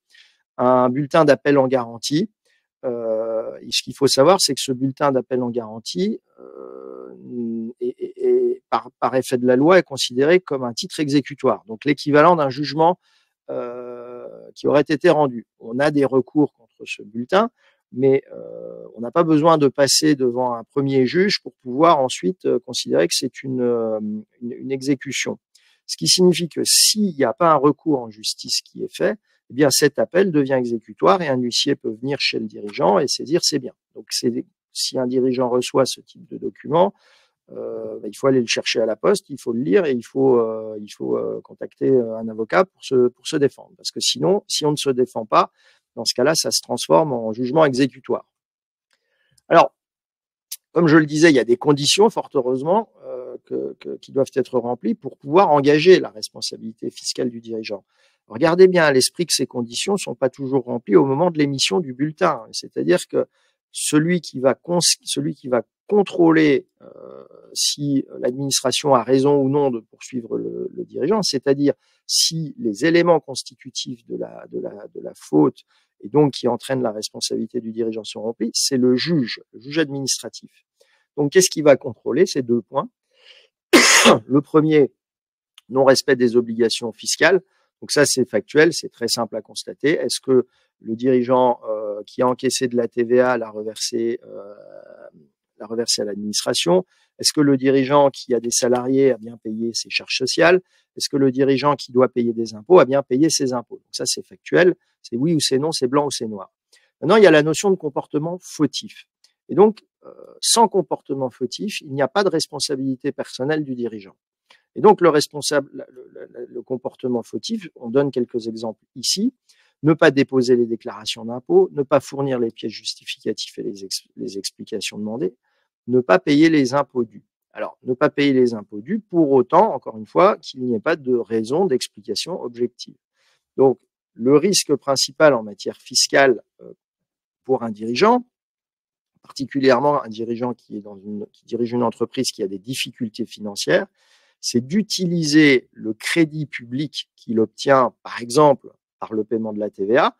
un bulletin d'appel en garantie. Et ce qu'il faut savoir, c'est que ce bulletin d'appel en garantie, par effet de la loi, est considéré comme un titre exécutoire, donc l'équivalent d'un jugement qui aurait été rendu. On a des recours contre ce bulletin, mais on n'a pas besoin de passer devant un premier juge pour pouvoir ensuite considérer que c'est une exécution. Ce qui signifie que s'il n'y a pas un recours en justice qui est fait, eh bien cet appel devient exécutoire et un huissier peut venir chez le dirigeant et saisir ses biens. Donc si un dirigeant reçoit ce type de document, il faut aller le chercher à la poste, il faut le lire et il faut contacter un avocat pour se défendre. Parce que sinon, si on ne se défend pas, dans ce cas-là, ça se transforme en jugement exécutoire. Alors, comme je le disais, il y a des conditions, fort heureusement, qui doivent être remplies pour pouvoir engager la responsabilité fiscale du dirigeant. Regardez bien à l'esprit que ces conditions ne sont pas toujours remplies au moment de l'émission du bulletin. C'est-à-dire que celui qui va contrôler si l'administration a raison ou non de poursuivre le dirigeant, c'est-à-dire si les éléments constitutifs de la faute et donc qui entraînent la responsabilité du dirigeant sont remplis, c'est le juge administratif. Donc, qu'est-ce qu'il va contrôler? Ces deux points. Le premier, non-respect des obligations fiscales. Donc ça, c'est factuel, c'est très simple à constater. Est-ce que le dirigeant qui a encaissé de la TVA l'a reversé à l'administration? Est-ce que le dirigeant qui a des salariés a bien payé ses charges sociales? Est-ce que le dirigeant qui doit payer des impôts a bien payé ses impôts? Donc ça, c'est factuel, c'est oui ou c'est non, c'est blanc ou c'est noir. Maintenant, il y a la notion de comportement fautif. Et donc, sans comportement fautif, il n'y a pas de responsabilité personnelle du dirigeant. Et donc, le comportement fautif, on donne quelques exemples ici: ne pas déposer les déclarations d'impôts, ne pas fournir les pièces justificatives et les explications demandées, ne pas payer les impôts dus. Alors, ne pas payer les impôts dus, pour autant, encore une fois, qu'il n'y ait pas de raison d'explication objective. Donc, le risque principal en matière fiscale pour un dirigeant, particulièrement un dirigeant qui dirige une entreprise qui a des difficultés financières, c'est d'utiliser le crédit public qu'il obtient, par exemple, par le paiement de la TVA,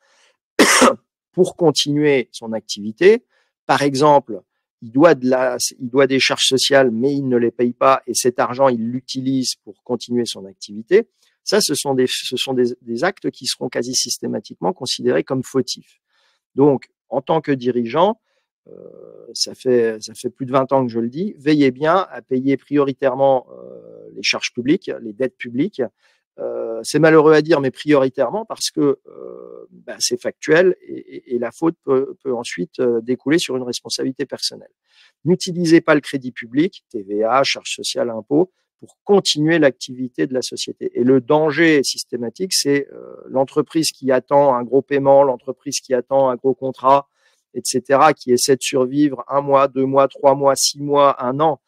pour continuer son activité. Par exemple, il doit des charges sociales, mais il ne les paye pas, et cet argent, il l'utilise pour continuer son activité. Ça, ce sont des actes qui seront quasi systématiquement considérés comme fautifs. Donc, en tant que dirigeant, ça fait plus de 20 ans que je le dis, veillez bien à payer prioritairement les charges publiques, les dettes publiques. C'est malheureux à dire, mais prioritairement parce que c'est factuel et la faute peut ensuite découler sur une responsabilité personnelle. N'utilisez pas le crédit public, TVA, charges sociales, impôts, pour continuer l'activité de la société. Et le danger systématique, c'est l'entreprise qui attend un gros paiement, l'entreprise qui attend un gros contrat, etc., qui essaie de survivre 1 mois, 2 mois, 3 mois, 6 mois, 1 an,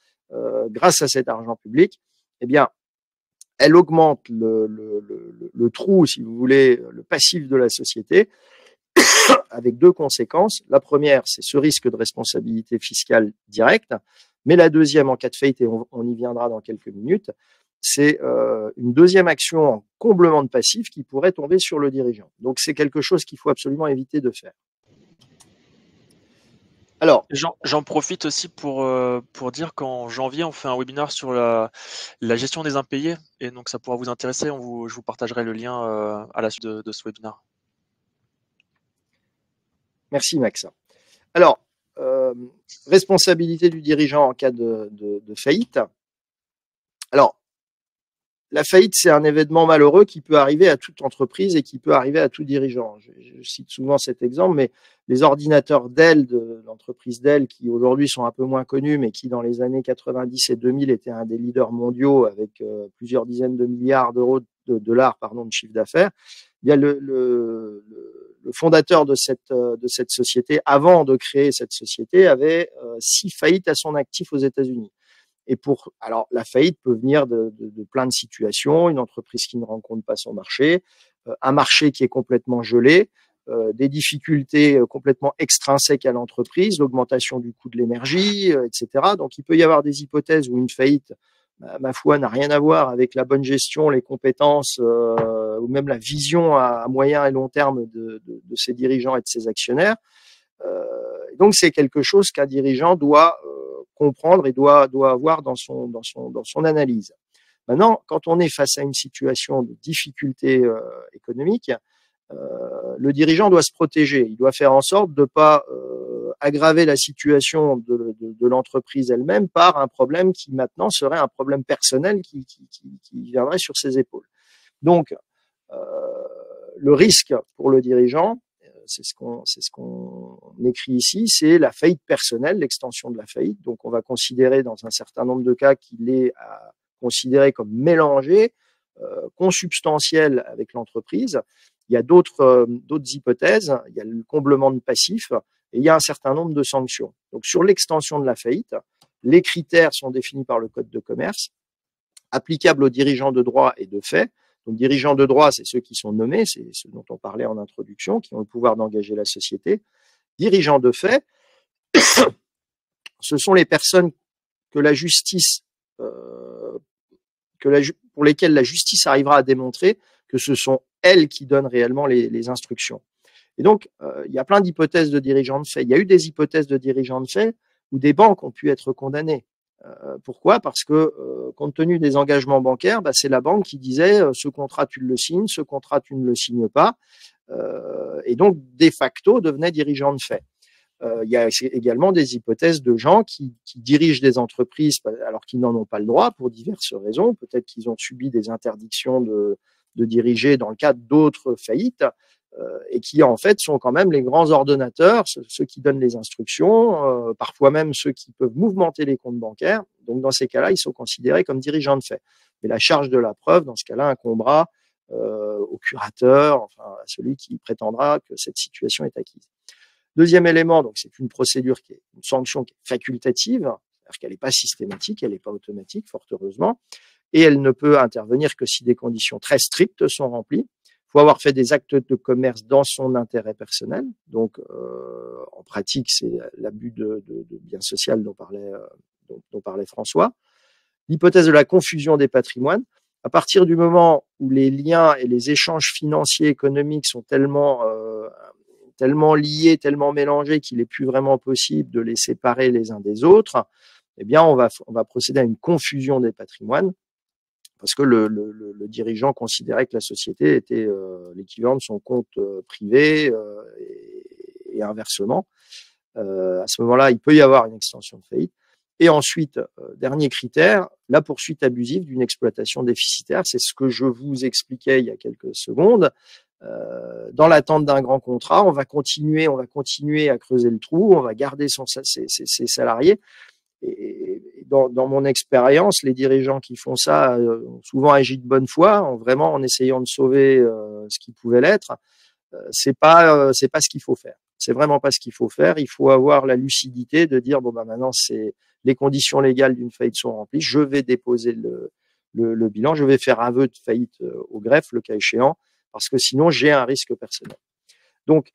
grâce à cet argent public. Eh bien, elle augmente le trou, si vous voulez, le passif de la société, avec 2 conséquences. La première, c'est ce risque de responsabilité fiscale directe, mais la deuxième, en cas de faillite, et on y viendra dans quelques minutes, c'est une deuxième action en comblement de passif qui pourrait tomber sur le dirigeant. Donc c'est quelque chose qu'il faut absolument éviter de faire. Alors, j'en profite aussi pour dire qu'en janvier, on fait un webinaire sur la gestion des impayés, et donc ça pourra vous intéresser. Je vous partagerai le lien à la suite de ce webinaire. Merci Max. Alors, responsabilité du dirigeant en cas de faillite. Alors, la faillite, c'est un événement malheureux qui peut arriver à toute entreprise et qui peut arriver à tout dirigeant. Je cite souvent cet exemple, mais les ordinateurs Dell de l'entreprise Dell, qui aujourd'hui sont un peu moins connus, mais qui dans les années 90 et 2000 étaient un des leaders mondiaux avec plusieurs dizaines de milliards de dollars de chiffre d'affaires, il y a le fondateur de cette société, avant de créer cette société, avait 6 faillites à son actif aux États-Unis. Et alors, la faillite peut venir de plein de situations, une entreprise qui ne rencontre pas son marché, un marché qui est complètement gelé, des difficultés complètement extrinsèques à l'entreprise, l'augmentation du coût de l'énergie, etc. Donc, il peut y avoir des hypothèses où une faillite, ma foi, n'a rien à voir avec la bonne gestion, les compétences ou même la vision à moyen et long terme de ses dirigeants et de ses actionnaires. Donc, c'est quelque chose qu'un dirigeant doit comprendre et doit avoir dans son analyse. Maintenant, quand on est face à une situation de difficulté économique, le dirigeant doit se protéger. Il doit faire en sorte de ne pas aggraver la situation de l'entreprise elle-même par un problème qui maintenant serait un problème personnel qui viendrait sur ses épaules. Donc, le risque pour le dirigeant, c'est ce qu'on écrit ici, c'est la faillite personnelle, l'extension de la faillite. Donc, on va considérer dans un certain nombre de cas qu'il est considéré comme mélangé, consubstantiel avec l'entreprise. Il y a d'autres hypothèses, il y a le comblement de passif et il y a un certain nombre de sanctions. Donc, sur l'extension de la faillite, les critères sont définis par le Code de commerce, applicables aux dirigeants de droit et de fait. Donc, dirigeants de droit, c'est ceux qui sont nommés, c'est ceux dont on parlait en introduction, qui ont le pouvoir d'engager la société. Dirigeants de fait, ce sont les personnes que la justice, pour lesquelles la justice arrivera à démontrer que ce sont elles qui donnent réellement les instructions. Et donc, il y a plein d'hypothèses de dirigeants de fait. Il y a eu des hypothèses de dirigeants de fait où des banques ont pu être condamnées. Pourquoi ? Parce que, compte tenu des engagements bancaires, c'est la banque qui disait ce contrat tu le signes, ce contrat tu ne le signes pas, et donc de facto devenait dirigeant de fait. Il y a également des hypothèses de gens qui dirigent des entreprises alors qu'ils n'en ont pas le droit pour diverses raisons. Peut-être qu'ils ont subi des interdictions de diriger dans le cadre d'autres faillites, et qui en fait sont quand même les grands ordonnateurs, ceux qui donnent les instructions, parfois même ceux qui peuvent mouvementer les comptes bancaires. Donc dans ces cas-là, ils sont considérés comme dirigeants de fait. Mais la charge de la preuve, dans ce cas-là, incombera au curateur, enfin à celui qui prétendra que cette situation est acquise. Deuxième élément, donc c'est une procédure qui est une sanction qui est facultative, c'est-à-dire qu'elle n'est pas systématique, elle n'est pas automatique, fort heureusement, et elle ne peut intervenir que si des conditions très strictes sont remplies. Il faut avoir fait des actes de commerce dans son intérêt personnel. Donc, en pratique, c'est l'abus de biens sociaux dont parlait François. L'hypothèse de la confusion des patrimoines. À partir du moment où les liens et les échanges financiers économiques sont tellement liés, tellement mélangés qu'il n'est plus vraiment possible de les séparer les uns des autres, eh bien, on va procéder à une confusion des patrimoines. parce que le dirigeant considérait que la société était l'équivalent de son compte privé et inversement. À ce moment-là, il peut y avoir une extension de faillite. Et ensuite, dernier critère, la poursuite abusive d'une exploitation déficitaire. C'est ce que je vous expliquais il y a quelques secondes. Dans l'attente d'un grand contrat, on va continuer à creuser le trou, on va garder ses salariés. Et dans mon expérience, les dirigeants qui font ça ont souvent agi de bonne foi, vraiment en essayant de sauver ce qui pouvait l'être. C'est pas ce qu'il faut faire. C'est vraiment pas ce qu'il faut faire. Il faut avoir la lucidité de dire bon ben maintenant c'est les conditions légales d'une faillite sont remplies. Je vais déposer le bilan. Je vais faire aveu de faillite au greffe, le cas échéant, parce que sinon j'ai un risque personnel. Donc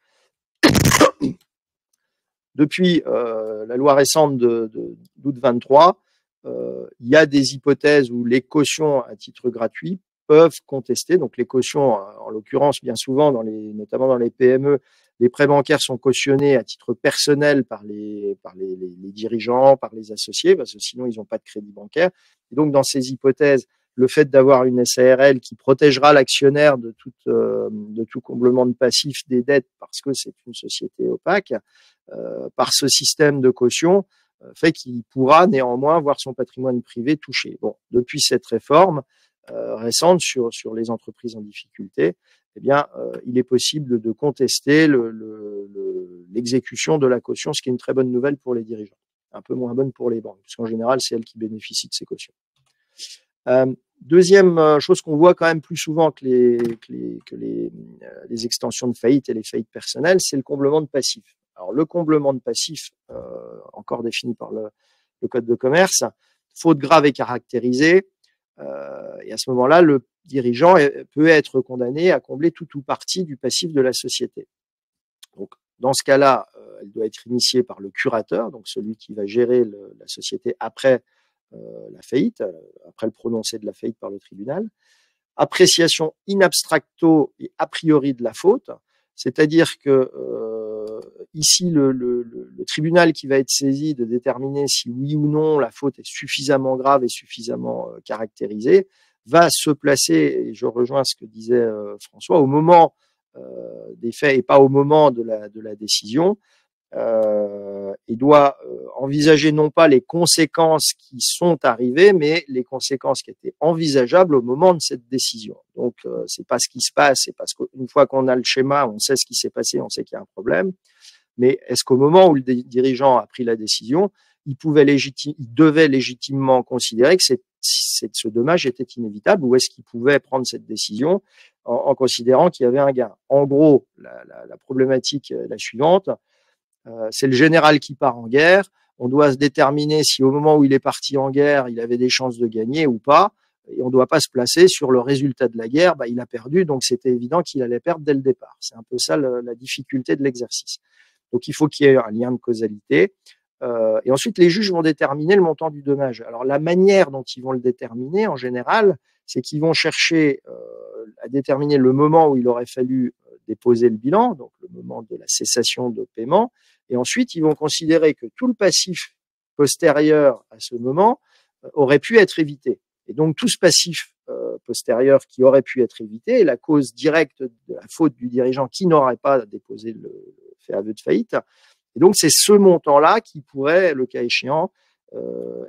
depuis la loi récente d'août 23, il y a des hypothèses où les cautions à titre gratuit peuvent contester. Donc les cautions, en l'occurrence, bien souvent, notamment dans les PME, les prêts bancaires sont cautionnés à titre personnel par les dirigeants, par les associés, parce que sinon ils n'ont pas de crédit bancaire. Et donc dans ces hypothèses, le fait d'avoir une SARL qui protégera l'actionnaire de tout comblement de passif des dettes, parce que c'est une société opaque, par ce système de caution, fait qu'il pourra néanmoins voir son patrimoine privé touché. Bon, depuis cette réforme récente sur les entreprises en difficulté, eh bien, il est possible de contester l'exécution de la caution, ce qui est une très bonne nouvelle pour les dirigeants, un peu moins bonne pour les banques, parce qu'en général, c'est elles qui bénéficient de ces cautions. Deuxième chose qu'on voit quand même plus souvent que les extensions de faillite et les faillites personnelles, c'est le comblement de passifs. Alors, le comblement de passifs, encore défini par le Code de commerce, faute grave et caractérisée, et à ce moment-là, le dirigeant peut être condamné à combler tout ou partie du passif de la société. Donc, dans ce cas-là, elle doit être initiée par le curateur, donc celui qui va gérer la société après la faillite, après le prononcé de la faillite par le tribunal. Appréciation in abstracto et a priori de la faute, c'est-à-dire que ici, le tribunal qui va être saisi de déterminer si oui ou non la faute est suffisamment grave et suffisamment caractérisée, va se placer, et je rejoins ce que disait François, au moment des faits et pas au moment de la décision, et doit envisager non pas les conséquences qui sont arrivées, mais les conséquences qui étaient envisageables au moment de cette décision. Donc, c'est pas ce qui se passe, c'est parce qu'une fois qu'on a le schéma, on sait ce qui s'est passé, on sait qu'il y a un problème. Mais est-ce qu'au moment où le dirigeant a pris la décision, il devait légitimement considérer que ce dommage était inévitable, ou est-ce qu'il pouvait prendre cette décision en considérant qu'il y avait un gain? En gros, la problématique est la suivante. C'est le général qui part en guerre. On doit se déterminer si au moment où il est parti en guerre, il avait des chances de gagner ou pas. Et on ne doit pas se placer sur le résultat de la guerre. Il a perdu, donc c'était évident qu'il allait perdre dès le départ. C'est un peu ça la difficulté de l'exercice. Donc il faut qu'il y ait un lien de causalité. Et ensuite, les juges vont déterminer le montant du dommage. Alors la manière dont ils vont le déterminer, en général, c'est qu'ils vont chercher à déterminer le moment où il aurait fallu déposer le bilan, donc le moment de la cessation de paiement. Et ensuite, ils vont considérer que tout le passif postérieur à ce moment aurait pu être évité. Et donc, tout ce passif postérieur qui aurait pu être évité est la cause directe de la faute du dirigeant qui n'aurait pas déposé fait aveu de faillite. Et donc, c'est ce montant-là qui pourrait, le cas échéant,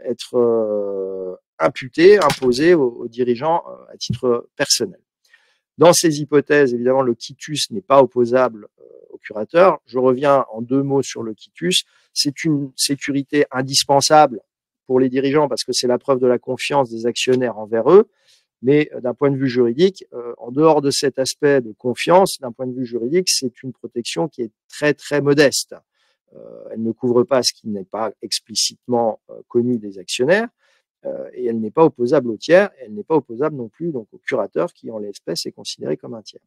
être imputé, imposé aux dirigeants à titre personnel. Dans ces hypothèses, évidemment, le quitus n'est pas opposable au curateur. Je reviens en 2 mots sur le quitus. C'est une sécurité indispensable pour les dirigeants parce que c'est la preuve de la confiance des actionnaires envers eux. Mais d'un point de vue juridique, en dehors de cet aspect de confiance, d'un point de vue juridique, c'est une protection qui est très, très modeste. Elle ne couvre pas ce qui n'est pas explicitement connu des actionnaires. Et elle n'est pas opposable au tiers, et elle n'est pas opposable non plus donc au curateur qui, en l'espèce, est considéré comme un tiers.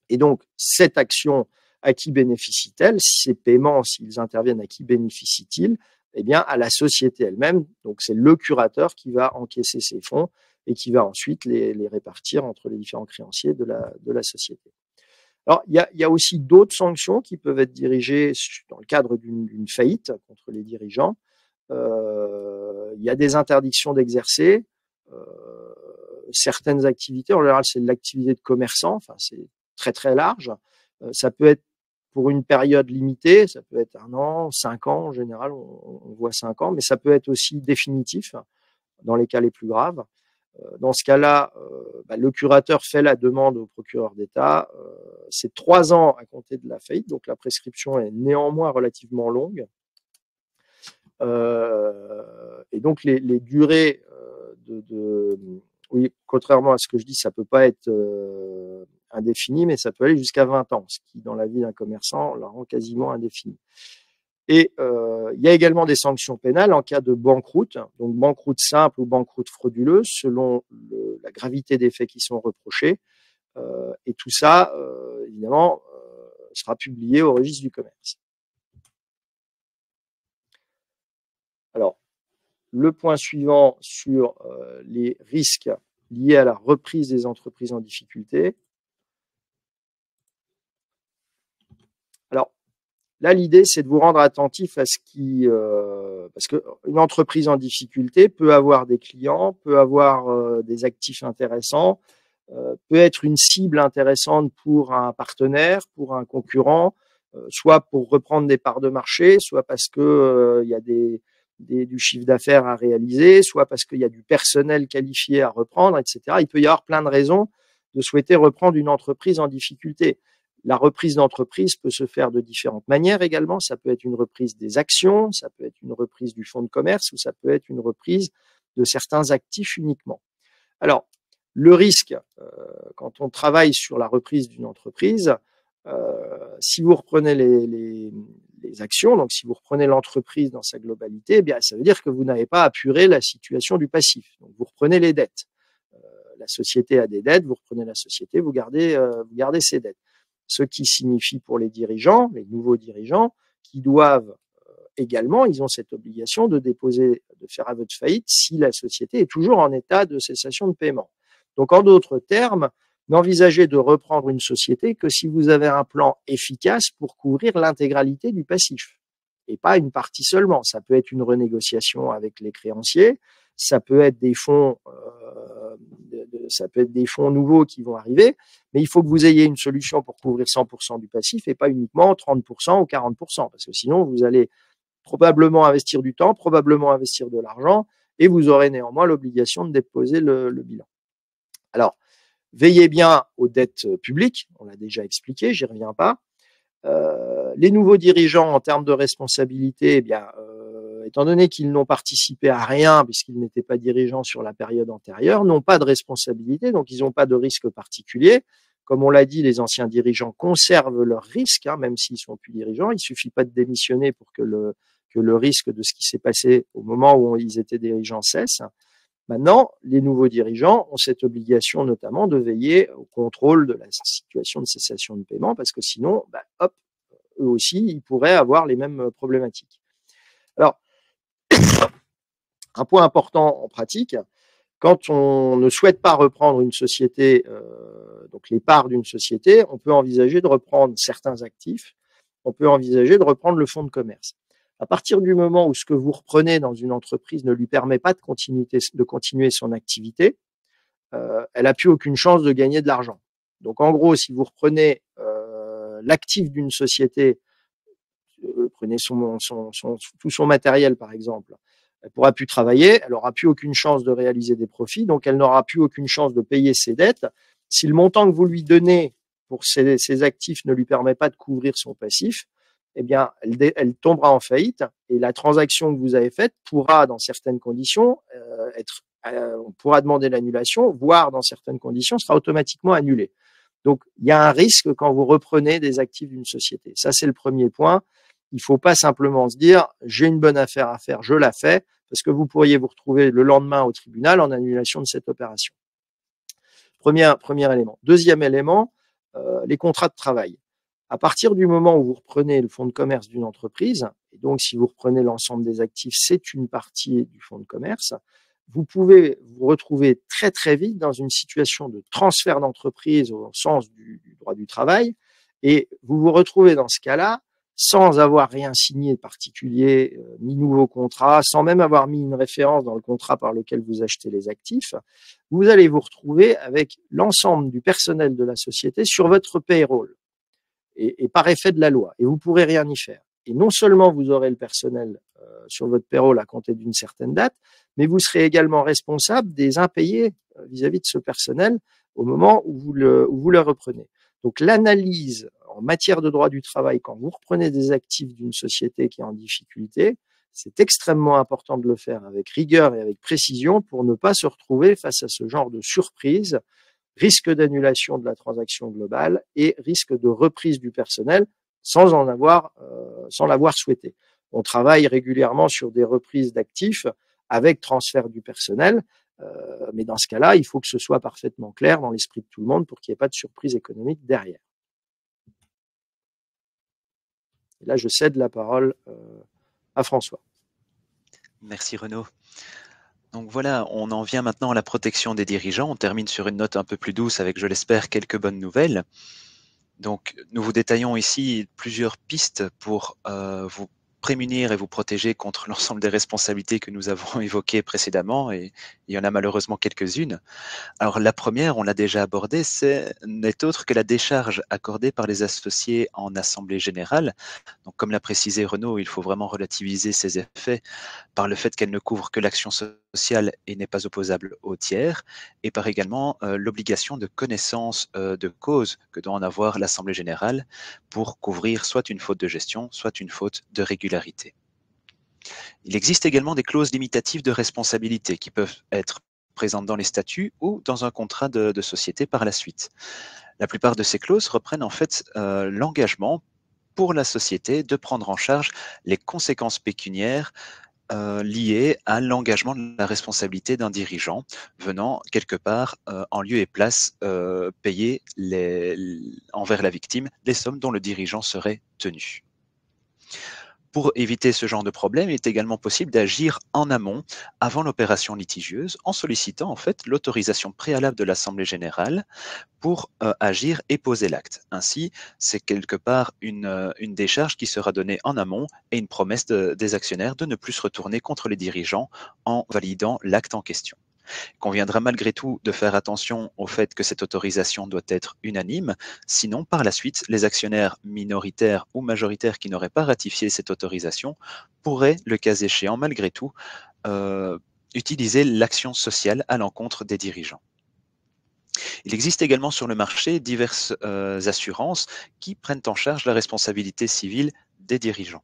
Et donc, cette action, à qui bénéficie-t-elle? Ces paiements, s'ils interviennent, à qui bénéficient-ils? Eh bien, à la société elle-même. Donc, c'est le curateur qui va encaisser ces fonds et qui va ensuite les répartir entre les différents créanciers de la société. Alors, il y a aussi d'autres sanctions qui peuvent être dirigées dans le cadre d'une faillite contre les dirigeants. Il y a des interdictions d'exercer. certaines activités. En général, c'est de l'activité de commerçant. Enfin, c'est très très large. Ça peut être pour une période limitée, ça peut être 1 an, 5 ans en général, on voit 5 ans, mais ça peut être aussi définitif dans les cas les plus graves. Dans ce cas-là, le curateur fait la demande au procureur d'État. C'est 3 ans à compter de la faillite, donc la prescription est néanmoins relativement longue. Et donc les durées oui, contrairement à ce que je dis, ça peut pas être indéfini, mais ça peut aller jusqu'à 20 ans, ce qui, dans la vie d'un commerçant, la rend quasiment indéfini. Et il y a également des sanctions pénales en cas de banqueroute, donc banqueroute simple ou banqueroute frauduleuse, selon la gravité des faits qui sont reprochés. Et tout ça, évidemment, sera publié au registre du commerce. Alors, le point suivant sur les risques liés à la reprise des entreprises en difficulté. Alors, là, l'idée, c'est de vous rendre attentif à ce qui... parce qu'une entreprise en difficulté peut avoir des clients, peut avoir des actifs intéressants, peut être une cible intéressante pour un partenaire, pour un concurrent, soit pour reprendre des parts de marché, soit parce que il y a du chiffre d'affaires à réaliser, soit parce qu'il y a du personnel qualifié à reprendre, etc. Il peut y avoir plein de raisons de souhaiter reprendre une entreprise en difficulté. La reprise d'entreprise peut se faire de différentes manières également. Ça peut être une reprise des actions, ça peut être une reprise du fonds de commerce ou ça peut être une reprise de certains actifs uniquement. Alors, le risque, quand on travaille sur la reprise d'une entreprise, si vous reprenez les actions, donc si vous reprenez l'entreprise dans sa globalité, eh bien, ça veut dire que vous n'avez pas apuré la situation du passif. Donc, vous reprenez les dettes. La société a des dettes, vous reprenez la société, vous gardez ces dettes. Ce qui signifie pour les dirigeants, les nouveaux dirigeants, qui doivent également, ils ont cette obligation de faire aveu de faillite si la société est toujours en état de cessation de paiement. Donc, en d'autres termes, n'envisagez de reprendre une société que si vous avez un plan efficace pour couvrir l'intégralité du passif et pas une partie seulement. Ça peut être une renégociation avec les créanciers, ça peut être des fonds, ça peut être des fonds nouveaux qui vont arriver, mais il faut que vous ayez une solution pour couvrir 100% du passif et pas uniquement 30% ou 40%, parce que sinon vous allez probablement investir du temps, probablement investir de l'argent, et vous aurez néanmoins l'obligation de déposer le bilan. Alors, veillez bien aux dettes publiques, on l'a déjà expliqué, j'y reviens pas. Les nouveaux dirigeants en termes de responsabilité, eh bien, étant donné qu'ils n'ont participé à rien puisqu'ils n'étaient pas dirigeants sur la période antérieure, n'ont pas de responsabilité, donc ils n'ont pas de risque particulier. Comme on l'a dit, les anciens dirigeants conservent leurs risques, même s'ils sont plus dirigeants. Il suffit pas de démissionner pour que le risque de ce qui s'est passé au moment où ils étaient dirigeants cesse. Maintenant, les nouveaux dirigeants ont cette obligation notamment de veiller au contrôle de la situation de cessation de paiement parce que sinon, eux aussi, ils pourraient avoir les mêmes problématiques. Alors, un point important en pratique, quand on ne souhaite pas reprendre une société, donc les parts d'une société, on peut envisager de reprendre certains actifs, on peut envisager de reprendre le fonds de commerce. À partir du moment où ce que vous reprenez dans une entreprise ne lui permet pas de continuer son activité, elle n'a plus aucune chance de gagner de l'argent. Donc en gros, si vous reprenez l'actif d'une société, prenez tout son matériel par exemple, elle pourra plus travailler, elle n'aura plus aucune chance de réaliser des profits, donc elle n'aura plus aucune chance de payer ses dettes. Si le montant que vous lui donnez pour ses actifs ne lui permet pas de couvrir son passif, eh bien, elle tombera en faillite et la transaction que vous avez faite pourra, dans certaines conditions, on pourra demander l'annulation, voire dans certaines conditions, sera automatiquement annulée. Donc, il y a un risque quand vous reprenez des actifs d'une société. Ça, c'est le premier point. Il ne faut pas simplement se dire, j'ai une bonne affaire à faire, je la fais, parce que vous pourriez vous retrouver le lendemain au tribunal en annulation de cette opération. Premier élément. Deuxième élément, les contrats de travail. À partir du moment où vous reprenez le fonds de commerce d'une entreprise, et donc si vous reprenez l'ensemble des actifs, c'est une partie du fonds de commerce, vous pouvez vous retrouver très très vite dans une situation de transfert d'entreprise au sens du droit du travail, et vous vous retrouvez dans ce cas-là sans avoir rien signé de particulier, ni nouveau contrat, sans même avoir mis une référence dans le contrat par lequel vous achetez les actifs, vous allez vous retrouver avec l'ensemble du personnel de la société sur votre payroll et par effet de la loi. Et vous pourrez rien y faire. Et non seulement vous aurez le personnel sur votre payroll à compter d'une certaine date, mais vous serez également responsable des impayés vis-à-vis de ce personnel au moment où vous le reprenez. Donc l'analyse en matière de droit du travail, quand vous reprenez des actifs d'une société qui est en difficulté, c'est extrêmement important de le faire avec rigueur et avec précision pour ne pas se retrouver face à ce genre de surprise, risque d'annulation de la transaction globale et risque de reprise du personnel sans l'avoir souhaité. On travaille régulièrement sur des reprises d'actifs avec transfert du personnel, mais dans ce cas-là, il faut que ce soit parfaitement clair dans l'esprit de tout le monde pour qu'il n'y ait pas de surprise économique derrière. Et là, je cède la parole à François. Merci Renaud. Donc voilà, on en vient maintenant à la protection des dirigeants. On termine sur une note un peu plus douce avec, je l'espère, quelques bonnes nouvelles. Donc nous vous détaillons ici plusieurs pistes pour vous prémunir et vous protéger contre l'ensemble des responsabilités que nous avons évoquées précédemment, et il y en a malheureusement quelques-unes. Alors la première, on l'a déjà abordée, n'est autre que la décharge accordée par les associés en assemblée générale. Donc comme l'a précisé Renaud, il faut vraiment relativiser ses effets par le fait qu'elle ne couvre que l'action sociale et n'est pas opposable aux tiers, et par également l'obligation de connaissance de cause que doit en avoir l'Assemblée générale pour couvrir soit une faute de gestion, soit une faute de régularité. Il existe également des clauses limitatives de responsabilité qui peuvent être présentes dans les statuts ou dans un contrat de société par la suite. La plupart de ces clauses reprennent en fait l'engagement pour la société de prendre en charge les conséquences pécuniaires liées à l'engagement de la responsabilité d'un dirigeant venant quelque part en lieu et place payer envers la victime les sommes dont le dirigeant serait tenu. Pour éviter ce genre de problème, il est également possible d'agir en amont, avant l'opération litigieuse, en sollicitant en fait l'autorisation préalable de l'Assemblée générale pour agir et poser l'acte. Ainsi, c'est quelque part une décharge qui sera donnée en amont et une promesse des actionnaires de ne plus se retourner contre les dirigeants en validant l'acte en question. Il conviendra malgré tout de faire attention au fait que cette autorisation doit être unanime, sinon par la suite, les actionnaires minoritaires ou majoritaires qui n'auraient pas ratifié cette autorisation pourraient, le cas échéant malgré tout, utiliser l'action sociale à l'encontre des dirigeants. Il existe également sur le marché diverses assurances qui prennent en charge la responsabilité civile des dirigeants.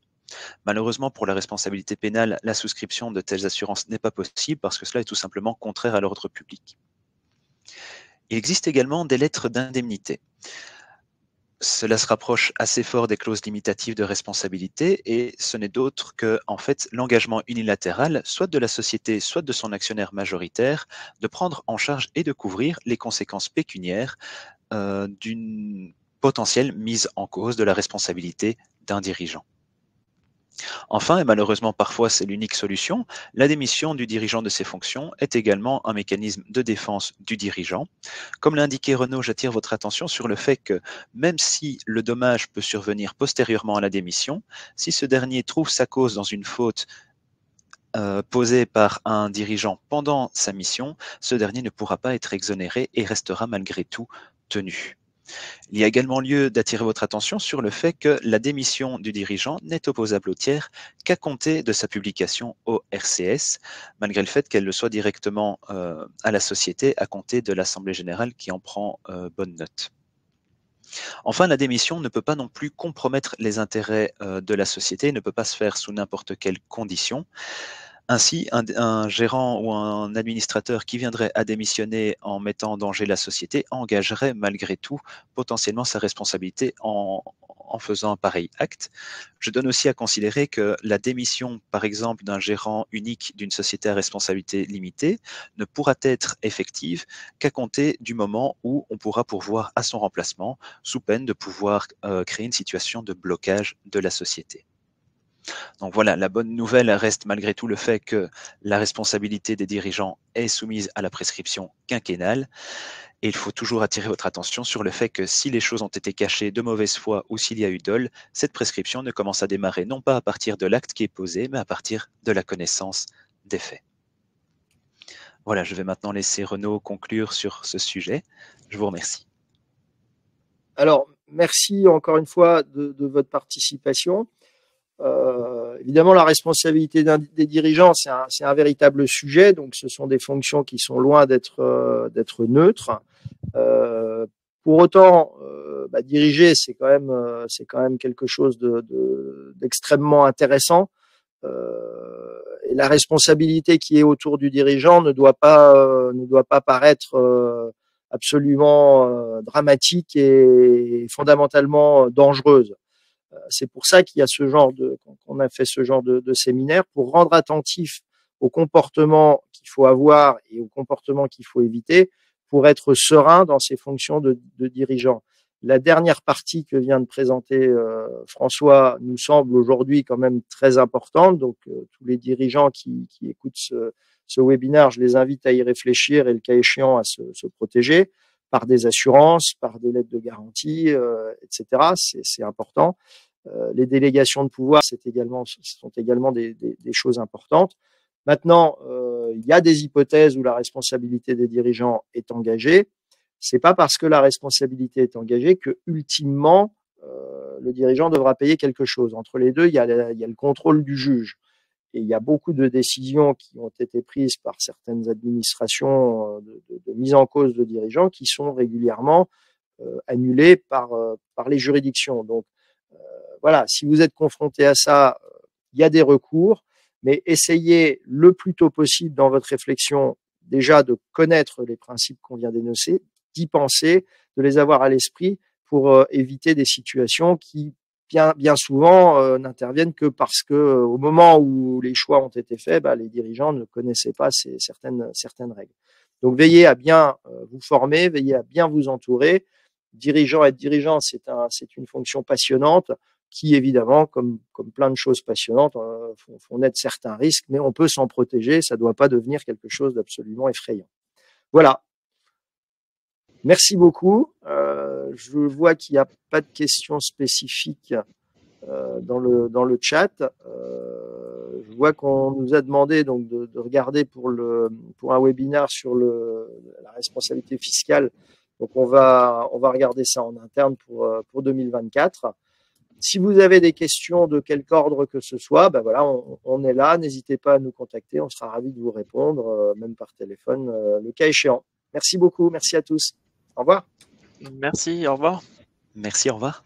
Malheureusement, pour la responsabilité pénale, la souscription de telles assurances n'est pas possible parce que cela est tout simplement contraire à l'ordre public. Il existe également des lettres d'indemnité. Cela se rapproche assez fort des clauses limitatives de responsabilité et ce n'est d'autre que en fait, l'engagement unilatéral, soit de la société, soit de son actionnaire majoritaire, de prendre en charge et de couvrir les conséquences pécuniaires d'une potentielle mise en cause de la responsabilité d'un dirigeant. Enfin, et malheureusement parfois c'est l'unique solution, la démission du dirigeant de ses fonctions est également un mécanisme de défense du dirigeant. Comme l'a indiqué Renaud, j'attire votre attention sur le fait que même si le dommage peut survenir postérieurement à la démission, si ce dernier trouve sa cause dans une faute posée par un dirigeant pendant sa mission, ce dernier ne pourra pas être exonéré et restera malgré tout tenu. Il y a également lieu d'attirer votre attention sur le fait que la démission du dirigeant n'est opposable au tiers qu'à compter de sa publication au RCS, malgré le fait qu'elle le soit directement à la société à compter de l'Assemblée générale qui en prend bonne note. Enfin, la démission ne peut pas non plus compromettre les intérêts de la société, ne peut pas se faire sous n'importe quelle condition. Ainsi, un gérant ou un administrateur qui viendrait à démissionner en mettant en danger la société engagerait malgré tout potentiellement sa responsabilité en faisant un pareil acte. Je donne aussi à considérer que la démission, par exemple, d'un gérant unique d'une société à responsabilité limitée ne pourra être effective qu'à compter du moment où on pourra pourvoir à son remplacement, sous peine de pouvoir créer une situation de blocage de la société. Donc voilà, la bonne nouvelle reste malgré tout le fait que la responsabilité des dirigeants est soumise à la prescription quinquennale. Et il faut toujours attirer votre attention sur le fait que si les choses ont été cachées de mauvaise foi ou s'il y a eu dol, cette prescription ne commence à démarrer non pas à partir de l'acte qui est posé, mais à partir de la connaissance des faits. Voilà, je vais maintenant laisser Renaud conclure sur ce sujet. Je vous remercie. Alors, merci encore une fois de votre participation. Évidemment, la responsabilité des dirigeants, c'est un véritable sujet. Donc, ce sont des fonctions qui sont loin d'être neutres. Pour autant, diriger, c'est quand même quelque chose d'extrêmement intéressant. Et la responsabilité qui est autour du dirigeant ne doit pas paraître absolument dramatique et fondamentalement dangereuse. C'est pour ça qu'il y a qu'on a fait ce genre de séminaire pour rendre attentif au comportement qu'il faut avoir et au comportement qu'il faut éviter pour être serein dans ses fonctions de dirigeant. La dernière partie que vient de présenter François nous semble aujourd'hui quand même très importante. Donc, tous les dirigeants qui écoutent ce webinaire, je les invite à y réfléchir et le cas échéant à se protéger par des assurances, par des lettres de garantie, etc. C'est important. Les délégations de pouvoir, sont également des choses importantes. Maintenant, il y a des hypothèses où la responsabilité des dirigeants est engagée. C'est pas parce que la responsabilité est engagée que ultimement le dirigeant devra payer quelque chose. Entre les deux, il y a le contrôle du juge. Et il y a beaucoup de décisions qui ont été prises par certaines administrations de mise en cause de dirigeants qui sont régulièrement annulées par les juridictions. Donc voilà, si vous êtes confronté à ça, il y a des recours, mais essayez le plus tôt possible dans votre réflexion déjà de connaître les principes qu'on vient d'énoncer, d'y penser, de les avoir à l'esprit pour éviter des situations qui bien souvent n'interviennent que parce que au moment où les choix ont été faits, les dirigeants ne connaissaient pas certaines règles. Donc veillez à bien vous former, veillez à bien vous entourer. Être dirigeant, c'est une fonction passionnante qui évidemment, comme plein de choses passionnantes, font naître certains risques, mais on peut s'en protéger. Ça ne doit pas devenir quelque chose d'absolument effrayant. Voilà. Merci beaucoup. Je vois qu'il n'y a pas de questions spécifiques dans le chat. Je vois qu'on nous a demandé donc de regarder pour un webinaire sur la responsabilité fiscale. Donc on va regarder ça en interne pour 2024. Si vous avez des questions de quelque ordre que ce soit, voilà, on est là. N'hésitez pas à nous contacter. On sera ravis de vous répondre, même par téléphone, le cas échéant. Merci beaucoup. Merci à tous. Au revoir. Merci, au revoir. Merci, au revoir.